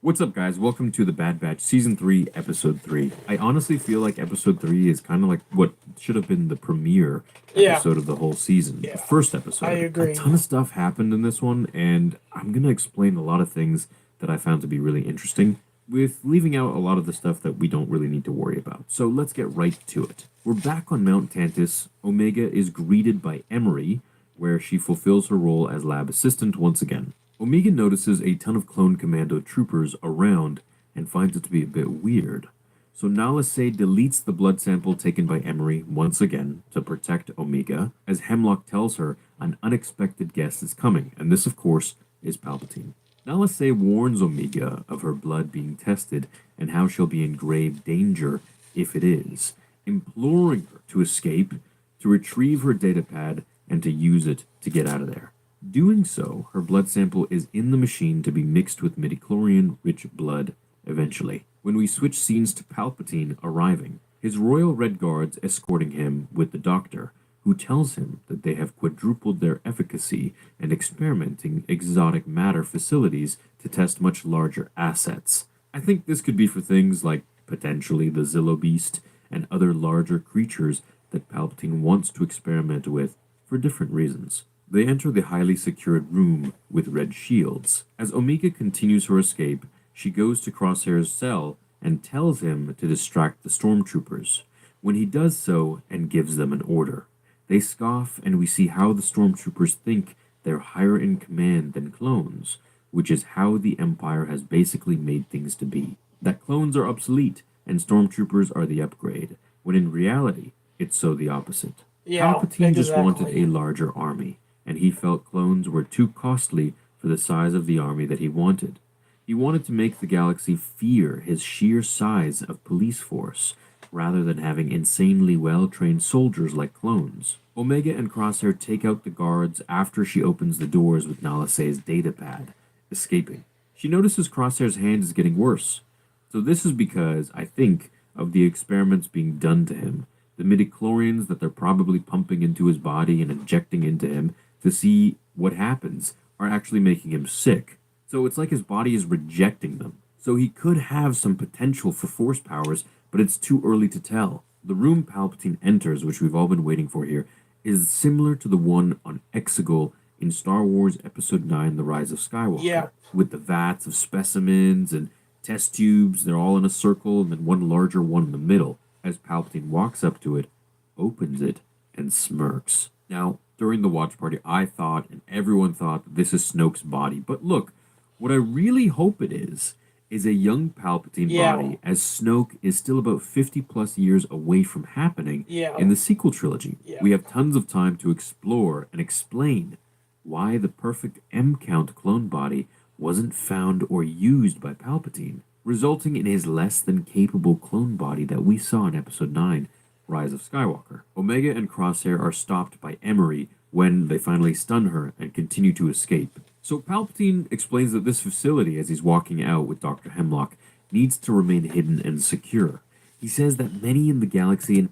What's up, guys? Welcome to the Bad Batch Season 3, Episode 3. I honestly feel like Episode 3 is kind of like what should have been the premiere episode of the whole season. The first episode. I agree. A ton of stuff happened in this one, and I'm going to explain a lot of things that I found to be really interesting, with leaving out a lot of the stuff that we don't really need to worry about. So let's get right to it. We're back on Mount Tantis. Omega is greeted by Emery, where she fulfills her role as lab assistant once again. Omega notices a ton of clone commando troopers around and finds it to be a bit weird. So Nala Se deletes the blood sample taken by Emery once again to protect Omega, as Hemlock tells her an unexpected guest is coming, and this, of course, is Palpatine. Nala Se warns Omega of her blood being tested and how she'll be in grave danger if it is, imploring her to escape, to retrieve her datapad, and to use it to get out of there. Doing so, her blood sample is in the machine to be mixed with midichlorian-rich blood eventually. When we switch scenes to Palpatine arriving, his royal red guards escorting him with the doctor, who tells him that they have quadrupled their efficacy and experimenting exotic matter facilities to test much larger assets. I think this could be for things like potentially the Zillo Beast and other larger creatures that Palpatine wants to experiment with for different reasons. They enter the highly secured room with red shields. As Omega continues her escape, she goes to Crosshair's cell and tells him to distract the stormtroopers. When he does so and gives them an order, they scoff, and we see how the stormtroopers think they're higher in command than clones, which is how the Empire has basically made things to be. That clones are obsolete and stormtroopers are the upgrade, when in reality, it's so the opposite. Yeah, Palpatine just wanted exactly. a larger army, and he felt clones were too costly for the size of the army that he wanted. He wanted to make the galaxy fear his sheer size of police force, rather than having insanely well-trained soldiers like clones. Omega and Crosshair take out the guards after she opens the doors with Nala Se's datapad, escaping. She notices Crosshair's hand is getting worse. So this is because, I think, of the experiments being done to him. The midichlorians that they're probably pumping into his body and injecting into him to see what happens are actually making him sick. So it's like his body is rejecting them. So he could have some potential for force powers, but it's too early to tell. The room Palpatine enters, which we've all been waiting for here, is similar to the one on Exegol in Star Wars Episode 9, The Rise of Skywalker. Yeah. With the vats of specimens and test tubes, they're all in a circle, and then one larger one in the middle. As Palpatine walks up to it, opens it, and smirks. Now, during the watch party, I thought, and everyone thought, that this is Snoke's body. But look, what I really hope it is a young Palpatine Yeah. body, as Snoke is still about 50 plus years away from happening Yeah. in the sequel trilogy. Yeah. We have tons of time to explore and explain why the perfect M-count clone body wasn't found or used by Palpatine, resulting in his less than capable clone body that we saw in Episode 9, Rise of Skywalker. Omega and Crosshair are stopped by Emery when they finally stun her and continue to escape. So Palpatine explains that this facility, as he's walking out with Dr. Hemlock, needs to remain hidden and secure. He says that many in the galaxy and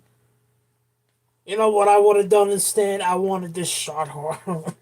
You know what I would have done instead? I wanted to shot her.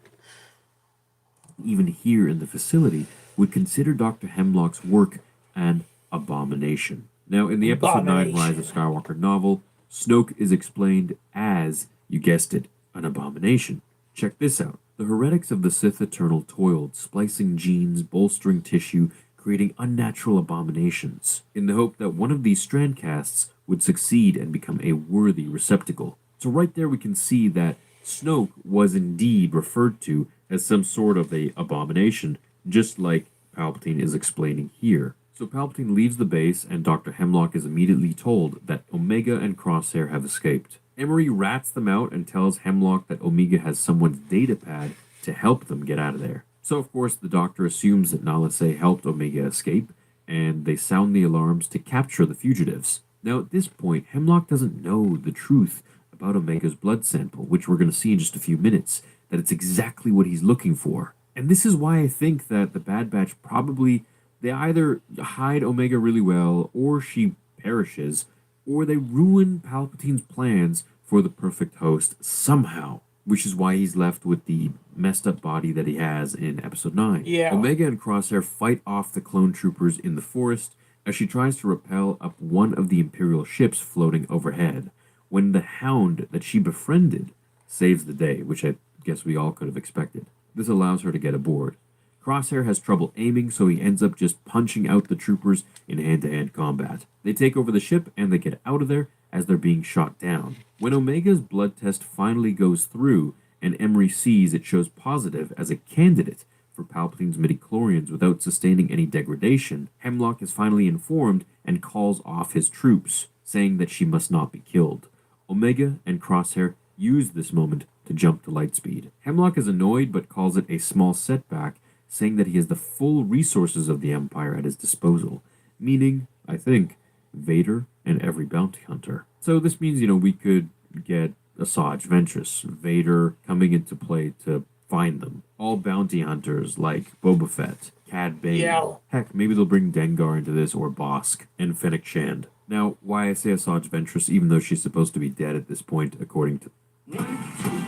even here in the facility would consider Dr. Hemlock's work an abomination. Now, in the Episode 9 Rise of Skywalker novel, Snoke is explained as, you guessed it, an abomination. Check this out. The heretics of the Sith Eternal toiled, splicing genes, bolstering tissue, creating unnatural abominations, in the hope that one of these strandcasts would succeed and become a worthy receptacle. So right there we can see that Snoke was indeed referred to as some sort of a abomination, just like Palpatine is explaining here. So Palpatine leaves the base, and Dr. Hemlock is immediately told that Omega and Crosshair have escaped. Emery rats them out and tells Hemlock that Omega has someone's datapad to help them get out of there. So of course the Doctor assumes that Nala Se helped Omega escape, and they sound the alarms to capture the fugitives. Now at this point, Hemlock doesn't know the truth about Omega's blood sample, which we're going to see in just a few minutes, that it's exactly what he's looking for. And this is why I think that the Bad Batch probably, they either hide Omega really well, or she perishes, or they ruin Palpatine's plans for the perfect host somehow, which is why he's left with the messed up body that he has in Episode 9. Yeah. Omega and Crosshair fight off the clone troopers in the forest as she tries to rappel up one of the Imperial ships floating overhead, when the Hound that she befriended saves the day, which I guess we all could have expected. This allows her to get aboard. Crosshair has trouble aiming, so he ends up just punching out the troopers in hand-to-hand combat. They take over the ship, and they get out of there as they're being shot down. When Omega's blood test finally goes through, and Emery sees it shows positive as a candidate for Palpatine's midichlorians without sustaining any degradation, Hemlock is finally informed and calls off his troops, saying that she must not be killed. Omega and Crosshair use this moment to jump to lightspeed. Hemlock is annoyed but calls it a small setback, saying that he has the full resources of the Empire at his disposal, meaning, I think, Vader and every bounty hunter. So this means, we could get Asajj Ventress, Vader coming into play to find them. All bounty hunters like Boba Fett, Cad Bane. Yeah. Heck, maybe they'll bring Dengar into this, or Bosk, and Fennec Shand. Now, why I say Asajj Ventress, even though she's supposed to be dead at this point, according to...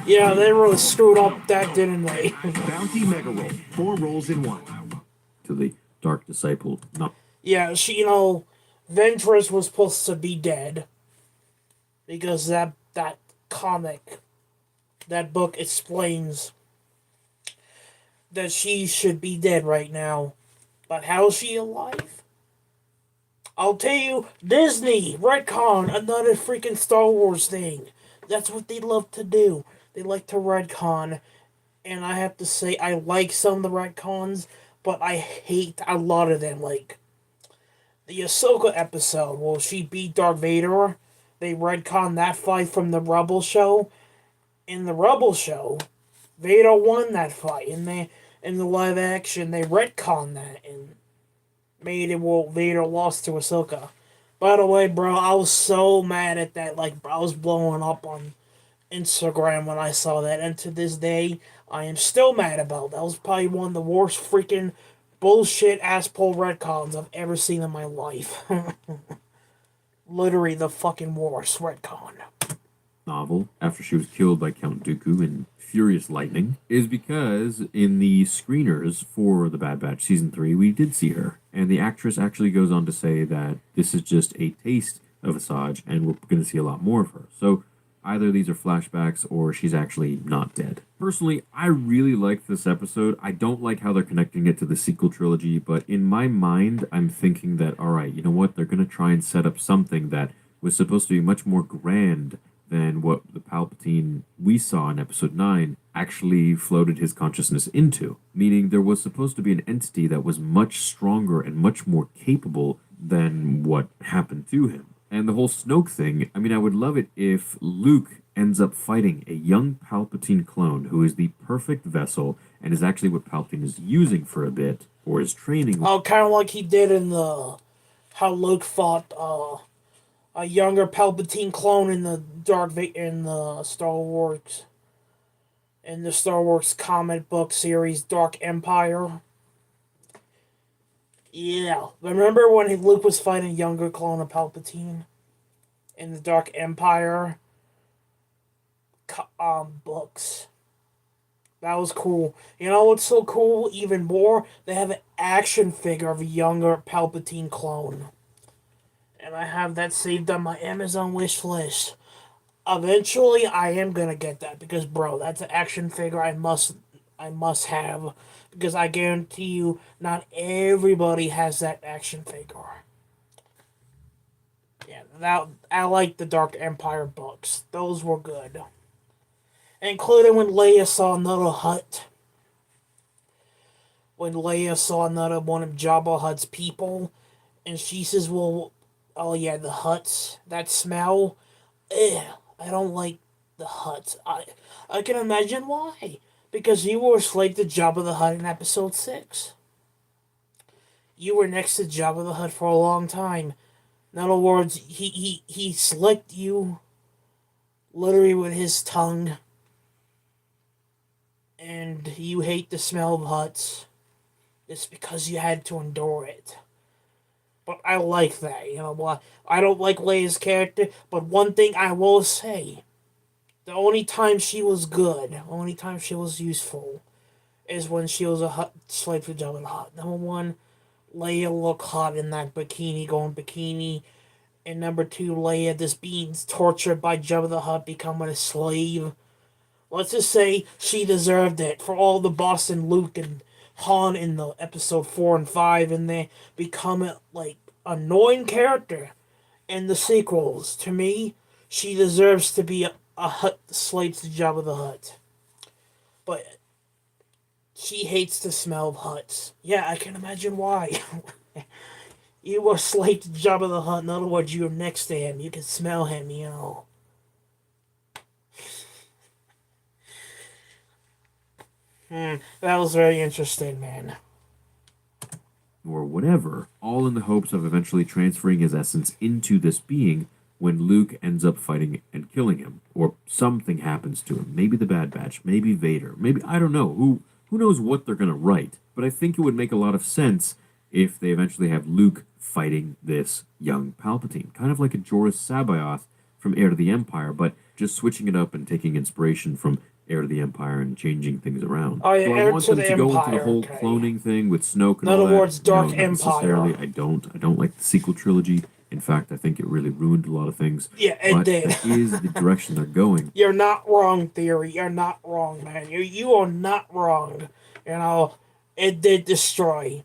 Yeah, they really screwed up that, didn't they? Bounty Mega Roll. 4 rolls in 1. to the Dark Disciple. Not Yeah, she, Ventress was supposed to be dead. Because that comic, that book explains that she should be dead right now. But how is she alive? I'll tell you, Disney, retcon, another freaking Star Wars thing. That's what they love to do. They like to retcon. And I have to say, I like some of the retcons, but I hate a lot of them. Like, the Ahsoka episode, will she beat Darth Vader? They retcon that fight from the Rebel show. In the Rebel show, Vader won that fight. In the live action, they retcon that and made it well Vader lost to Ahsoka. By the way, bro, I was so mad at that. Like, I was blowing up on Instagram when I saw that. And to this day, I am still mad about it. That was probably one of the worst freaking bullshit asshole retcons I've ever seen in my life. Literally the fucking worst retcon. novel after she was killed by Count Dooku in Furious Lightning is because in the screeners for The Bad Batch Season 3, we did see her. And the actress actually goes on to say that this is just a taste of Asajj and we're going to see a lot more of her. So either these are flashbacks or she's actually not dead. Personally, I really like this episode. I don't like how they're connecting it to the sequel trilogy, but in my mind, I'm thinking that, all right, you know what? They're going to try and set up something that was supposed to be much more grand than what the Palpatine we saw in Episode 9 actually floated his consciousness into. Meaning there was supposed to be an entity that was much stronger and much more capable than what happened to him. And the whole Snoke thing, I mean, I would love it if Luke ends up fighting a young Palpatine clone who is the perfect vessel and is actually what Palpatine is using for a bit for his training. Oh, kind of like he did in the how Luke fought a younger Palpatine clone in the Star Wars comic book series Dark Empire. Yeah, remember when Luke was fighting a younger clone of Palpatine in the Dark Empire books? That was cool. You know what's so cool even more? They have an action figure of a younger Palpatine clone. And I have that saved on my Amazon wish list. Eventually, I am gonna get that because, bro, that's an action figure I must have because I guarantee you, not everybody has that action figure. Yeah, I like the Dark Empire books. Those were good, including when Leia saw another Hutt. When Leia saw another one of Jabba Hutt's people, and she says, "Well, oh yeah, the Hutts, that smell. I don't like the Hutts. I can imagine why. Because you were a slave to Jabba the Hutt in Episode 6. You were next to Jabba the Hutt for a long time. In other words, he slicked you literally with his tongue. And you hate the smell of Hutts. It's because you had to endure it. But I like that, you know. I don't like Leia's character, but one thing I will say, the only time she was good, the only time she was useful, is when she was a slave to Jabba the Hutt. Number one, Leia looked hot in that bikini, going bikini. And number two, Leia just being tortured by Jabba the Hutt, becoming a slave. Let's just say she deserved it for all the Boston Luke and Han in the episode 4 and 5, and they become a, annoying character in the sequels. To me, she deserves to be a Hutt slave to Jabba the Hutt. But she hates the smell of Hutts. Yeah, I can imagine why. You were a slave to Jabba the Hutt. In other words, you were next to him. You could smell him, you know. That was very interesting, man. Or whatever, all in the hopes of eventually transferring his essence into this being when Luke ends up fighting and killing him, or something happens to him. Maybe the Bad Batch, maybe Vader, maybe I don't know. Who knows what they're gonna write? But I think it would make a lot of sense if they eventually have Luke fighting this young Palpatine, kind of like a Joruus Sabaoth from Heir to the Empire, but just switching it up and taking inspiration from Heir to the Empire and changing things around. Oh, yeah, So I Heir want to them the to go into Empire, the whole okay. cloning thing with Snoke and In all other that. words, Dark No, not necessarily. Empire. I don't like the sequel trilogy. In fact, I think it really ruined a lot of things. Yeah, it but did. that is the direction they're going. You're not wrong, Theory. You're not wrong, man. You are not wrong. You know, it did destroy.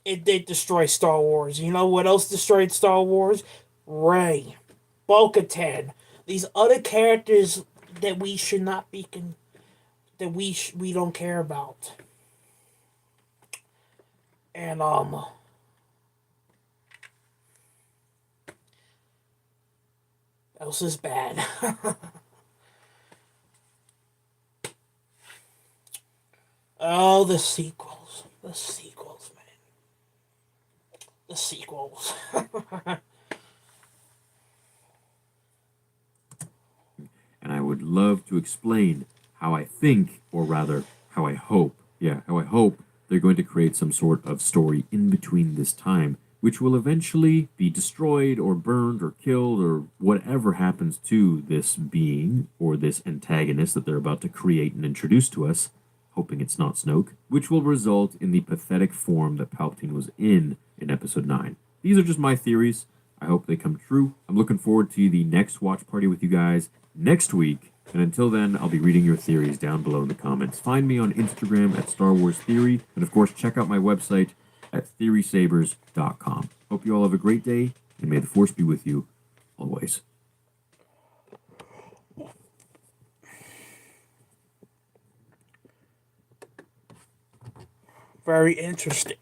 It did destroy Star Wars. You know what else destroyed Star Wars? Rey, Bo-Katan, these other characters that we should not be that we don't care about. And else is bad. Oh, the sequels. The sequels, man. The sequels. And I would love to explain how I think, or rather, how I hope, how I hope they're going to create some sort of story in between this time, which will eventually be destroyed or burned or killed or whatever happens to this being or this antagonist that they're about to create and introduce to us, hoping it's not Snoke, which will result in the pathetic form that Palpatine was in Episode 9. These are just my theories. I hope they come true. I'm looking forward to the next watch party with you guys next week. And until then, I'll be reading your theories down below in the comments. Find me on Instagram at Star Wars Theory. And of course, check out my website at theorysabers.com. Hope you all have a great day, and may the Force be with you always. Very interesting.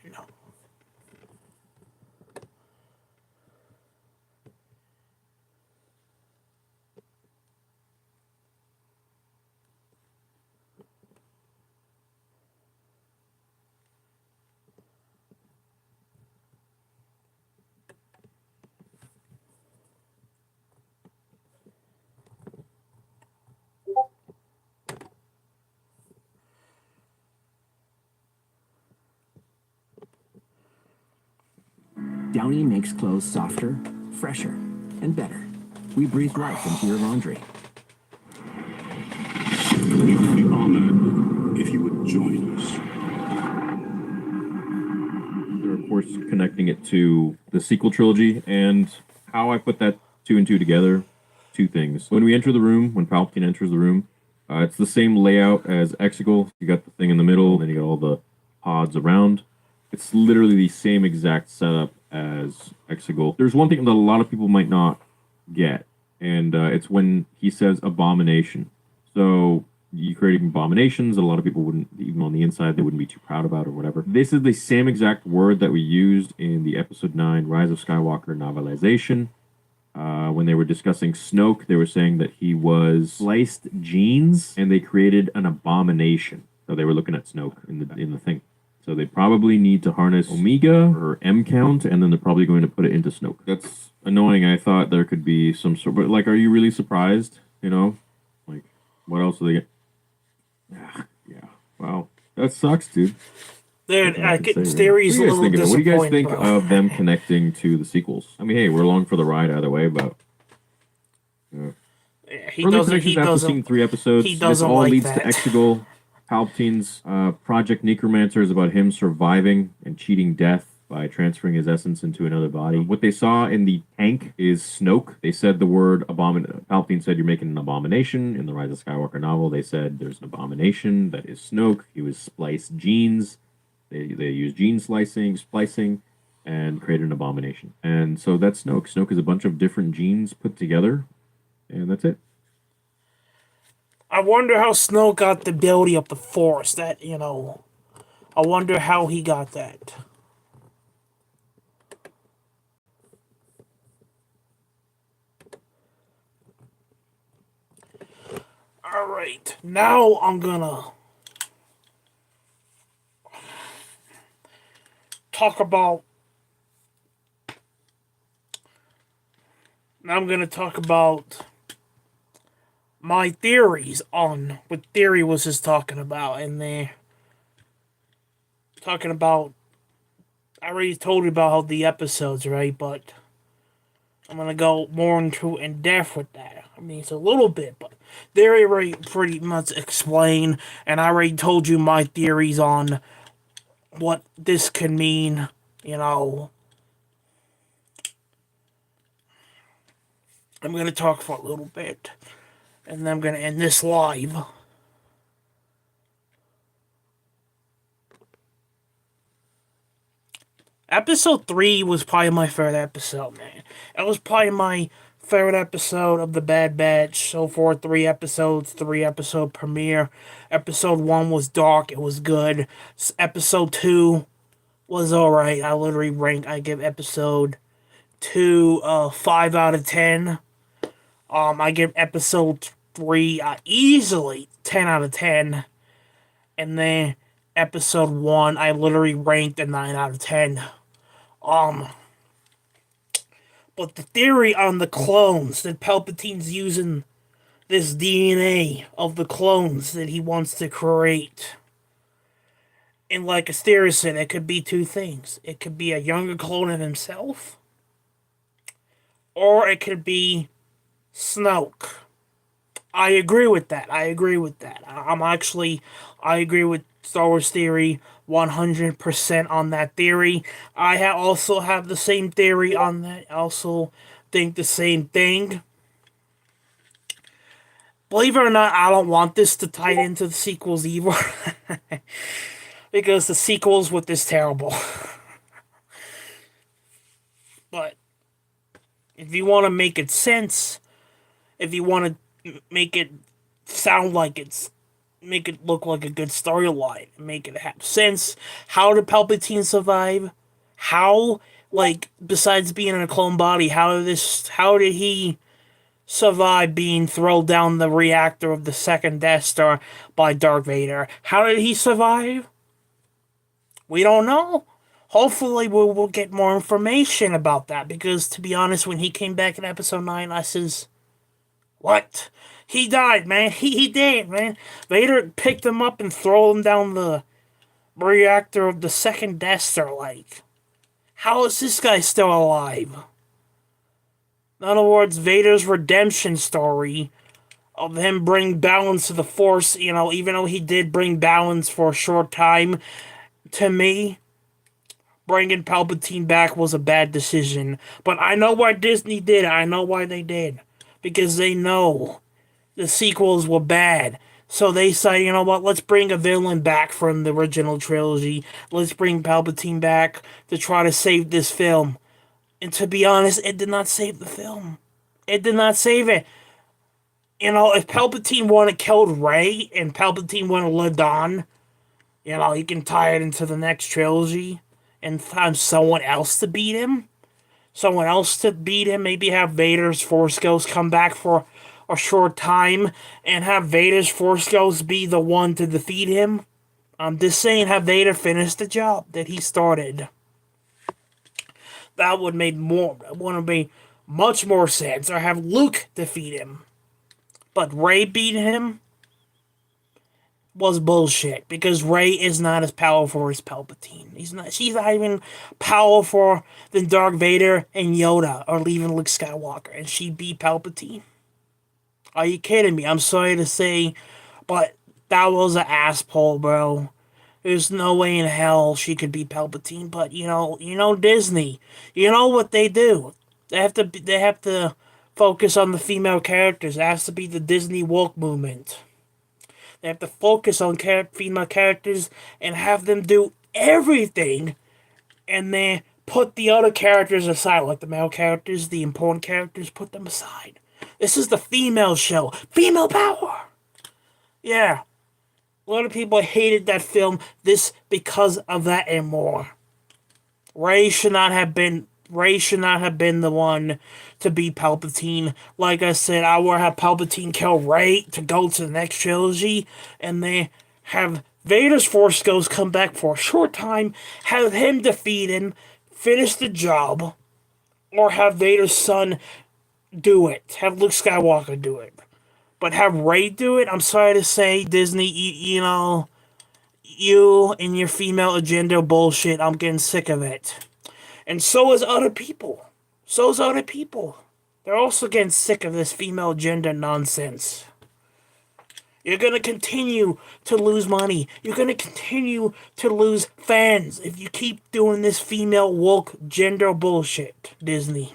Downy makes clothes softer, fresher, and better. We breathe life into your laundry. We would be honored if you would join us. They're, of course, connecting it to the sequel trilogy, and how I put that two and two together. Two things. When we enter the room, when Palpatine enters the room, it's the same layout as Exegol. You got the thing in the middle, then you got all the pods around. It's literally the same exact setup as Exegol. There's one thing that a lot of people might not get, and it's when he says abomination. So you creating abominations that a lot of people wouldn't, even on the inside, they wouldn't be too proud about or whatever. This is the same exact word that we used in the Episode 9 Rise of Skywalker novelization. When they were discussing Snoke, they were saying that he was sliced genes, and they created an abomination. So they were looking at Snoke in the thing. So they probably need to harness Omega or M count, and then they're probably going to put it into Snoke. That's annoying. I thought there could be some sort, but like, are you really surprised? You know, like, what else do they get? Yeah. Wow, that sucks, dude. Dude, I can say, theory's a little What do you guys think disappointing, of them connecting to the sequels? I mean, hey, we're along for the ride either way, but He early doesn't. predictions He after doesn't. seeing 3 episodes. he This doesn't all like leads that. to Exegol. Palpatine's Project Necromancer is about him surviving and cheating death by transferring his essence into another body. What they saw in the tank is Snoke. They said the word Palpatine said, "You're making an abomination." In the Rise of Skywalker novel, they said there's an abomination that is Snoke. He was spliced genes. They used gene splicing, and created an abomination. And so that's Snoke. Snoke is a bunch of different genes put together, and that's it. I wonder how Snow got the ability of the Force. I wonder how he got that. All right, now I'm gonna talk about Now I'm gonna talk about my theories on what theory was just talking about, and they're talking about. I already told you about how the episodes, right? But I'm gonna go more into in depth with that. I mean, it's a little bit, but they already pretty much explain, and I already told you my theories on what this could mean. You know, I'm gonna talk for a little bit, and then I'm gonna end this live. Episode 3 was probably my favorite episode, man. It was probably my favorite episode of The Bad Batch. So far, 3 episode premiere. Episode 1 was dark, it was good. Episode 2 was alright. I give episode 2 5 out of 10. I give episode 3 easily 10 out of 10. And then episode 1, I literally ranked a 9 out of 10. But the theory on the clones, that Palpatine's using this DNA of the clones that he wants to create. And like Asteria said, it could be two things. It could be a younger clone of himself, or it could be Snoke. I agree with that. I agree with Star Wars Theory 100% on that theory. I also have the same theory on that. I also think the same thing. Believe it or not, I don't want this to tie into the sequels either. Because the sequels with this terrible. But if you want to make it sense, if you want to make it sound like make it look like a good storyline, make it have sense. How did Palpatine survive? How, besides being in a clone body, how did he survive being thrown down the reactor of the second Death Star by Darth Vader? How did he survive? We don't know. Hopefully we'll get more information about that, because to be honest, when he came back in episode 9, I says, what? He died, man. He did, man. Vader picked him up and threw him down the reactor of the second Death Star, How is this guy still alive? In other words, Vader's redemption story of him bring balance to the Force, even though he did bring balance for a short time, to me, bringing Palpatine back was a bad decision. But I know why Disney did it. I know why they did. Because they know the sequels were bad. So they say, you know what, let's bring a villain back from the original trilogy. Let's bring Palpatine back to try to save this film. And to be honest, it did not save the film. It did not save it. If Palpatine would have killed Rey and Palpatine would have lived on, he can tie it into the next trilogy and find someone else to beat him. Maybe have Vader's Force Ghost come back for a short time and have Vader's Force Ghost be the one to defeat him. I'm just saying, have Vader finish the job that he started. That would make much more sense. Or have Luke defeat him. But Rey beating him was bullshit, because Rey is not as powerful as Palpatine. She's not even powerful than Darth Vader and Yoda, or even Luke Skywalker, and she beat Palpatine. Are you kidding me? I'm sorry to say, but that was an ass pull, bro. There's no way in hell she could beat Palpatine. But you know Disney. You know what they do. They have to focus on the female characters. It has to be the Disney woke movement. They have to focus on female characters and have them do everything, and then put the other characters aside, like the male characters, the important characters, put them aside. This is the female show. Female power! Yeah. A lot of people hated that film because of that and more. Rey should not have been the one to beat Palpatine. Like I said, I would have Palpatine kill Rey to go to the next trilogy, and then have Vader's Force Ghost come back for a short time, have him defeat him, finish the job, or have Vader's son do it. Have Luke Skywalker do it. But have Rey do it? I'm sorry to say, Disney, you know, you and your female agenda bullshit, I'm getting sick of it. And so is other people. So is other people. They're also getting sick of this female agenda nonsense. You're going to continue to lose money. You're going to continue to lose fans if you keep doing this female woke gender bullshit, Disney.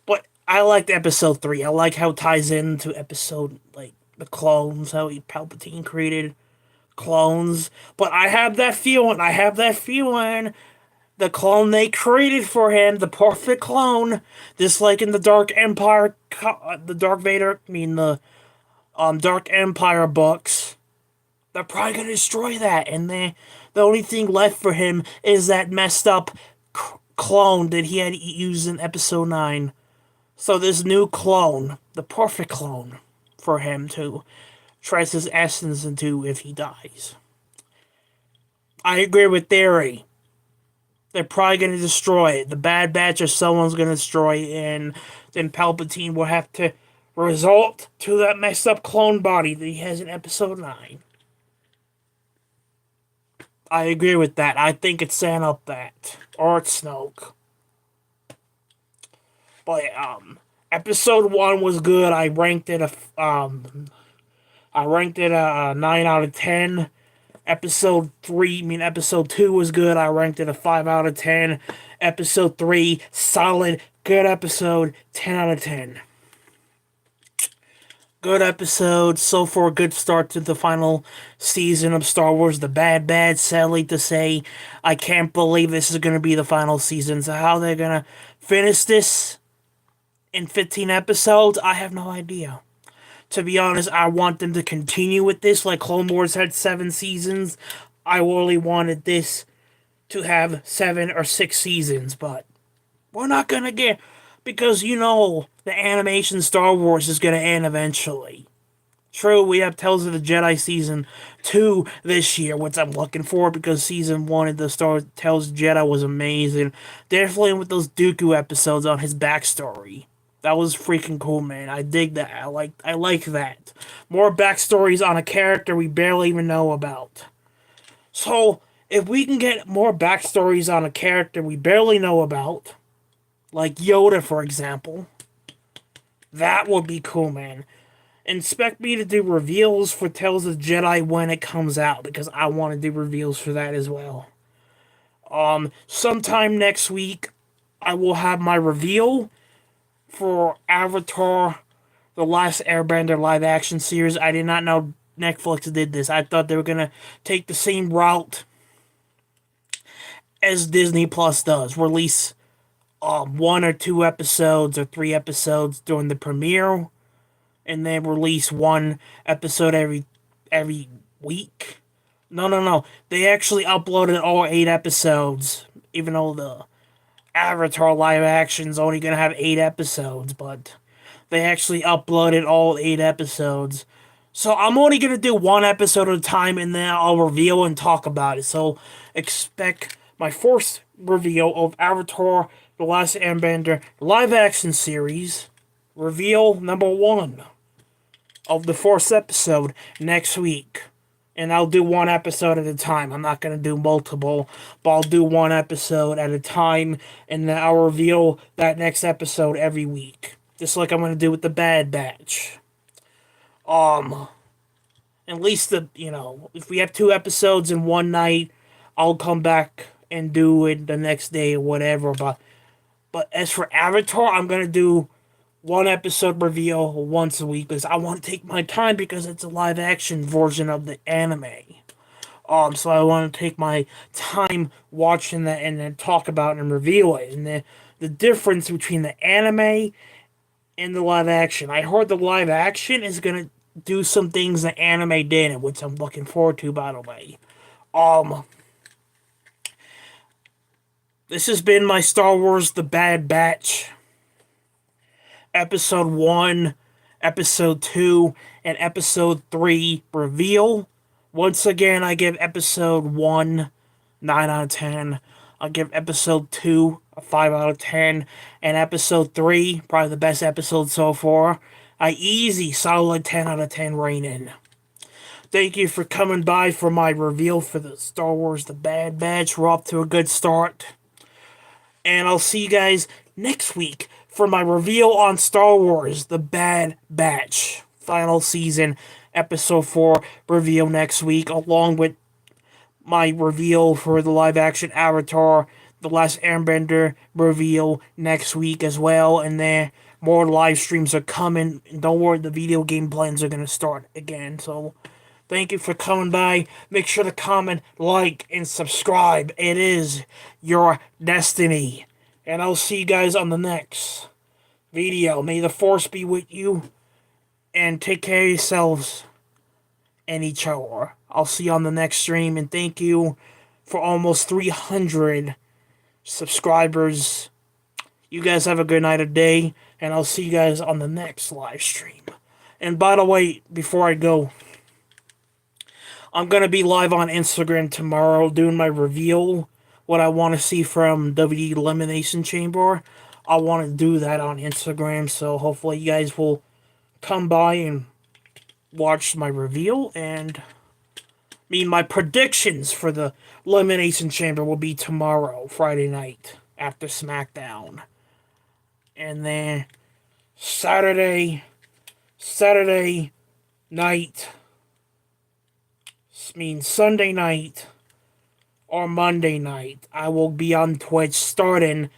But I liked episode 3. I like how it ties into episode, like, the clones, how Palpatine created clones. But I have that feeling, the clone they created for him, the perfect clone, just like in the Dark Empire, the Dark Empire books, they're probably gonna destroy that, and the only thing left for him is that messed up clone that he had used in Episode 9. So this new clone, the perfect clone for him to tries his essence into if he dies. I agree with Theory. They're probably going to destroy it. The Bad Batch or someone's going to destroy it, and then Palpatine will have to resort to that messed up clone body that he has in Episode 9. I agree with that. I think it's setting up that. Or it's Snoke. But, Episode 1 was good. I ranked it a 9 out of 10. Episode 2 was good. I ranked it a 5 out of 10. Episode 3, solid, good episode, 10 out of 10. Good episode. So far, good start to the final season of Star Wars The Bad Batch. Sadly to say, I can't believe this is going to be the final season. So how they're going to finish this in 15 episodes, I have no idea. To be honest, I want them to continue with this. Like Clone Wars had 7 seasons. I really wanted this to have 7 or 6 seasons, but we're not going to get... Because, you know, the animation Star Wars is going to end eventually. True, we have Tales of the Jedi Season 2 this year, which I'm looking for because Season 1 of the Tales of the Jedi was amazing. Definitely with those Dooku episodes on his backstory. That was freaking cool, man. I dig that. I like that. More backstories on a character we barely even know about. So, if we can get more backstories on a character we barely know about, like Yoda, for example, that would be cool, man. Expect me to do reveals for Tales of the Jedi when it comes out, because I want to do reveals for that as well. Sometime next week, I will have my reveal for Avatar, The Last Airbender live action series. I did not know Netflix did this. I thought they were going to take the same route as Disney Plus does. Release 1 or 2 episodes or 3 episodes during the premiere, and then release 1 episode every week. No. They actually uploaded all 8 episodes, even though the Avatar live action's only gonna have 8 episodes, but they actually uploaded all 8 episodes. So I'm only gonna do 1 episode at a time, and then I'll reveal and talk about it. So expect my first reveal of Avatar: The Last Airbender live action series, reveal number 1 of the first episode next week. And I'll do 1 episode at a time. I'm not going to do multiple, but I'll do 1 episode at a time, and then I'll reveal that next episode every week. Just like I'm going to do with the Bad Batch. At least if we have 2 episodes in one night, I'll come back and do it the next day or whatever. But as for Avatar, I'm going to do 1 episode reveal once a week because I want to take my time because it's a live action version of the anime. So I want to take my time watching that and then talk about it and reveal it. And the difference between the anime and the live action. I heard the live action is going to do some things the anime did, which I'm looking forward to, by the way. This has been my Star Wars The Bad Batch. Episode 1, Episode 2, and Episode 3 reveal. Once again, I give Episode 1 9 out of 10. I'll give Episode 2 a 5 out of 10. And episode 3, probably the best episode so far, a easy, solid 10 out of 10 rating. Thank you for coming by for my reveal for the Star Wars The Bad Batch. We're off to a good start. And I'll see you guys next week for my reveal on Star Wars The Bad Batch. Final season, episode 4 reveal next week, along with my reveal for the live action Avatar The Last Airbender reveal next week as well. And then more live streams are coming. Don't worry, the video game plans are going to start again. So thank you for coming by. Make sure to comment, like, and subscribe. It is your destiny. And I'll see you guys on the next video. May the Force be with you. And take care of yourselves and each other. I'll see you on the next stream. And thank you for almost 300 subscribers. You guys have a good night or day. And I'll see you guys on the next live stream. And by the way, before I go, I'm going to be live on Instagram tomorrow doing my reveal. What I want to see from WWE Elimination Chamber. I want to do that on Instagram. So hopefully you guys will come by and watch my reveal. And my predictions for the Elimination Chamber will be tomorrow, Friday night, after SmackDown. And then Saturday night, Sunday night or Monday night, I will be on Twitch starting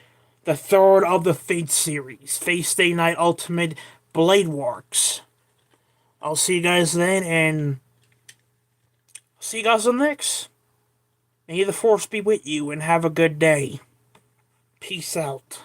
the third of the Fate series, Fate Stay Night Ultimate Blade Works. I'll see you guys then, and see you guys on the next. May the Force be with you, and have a good day. Peace out.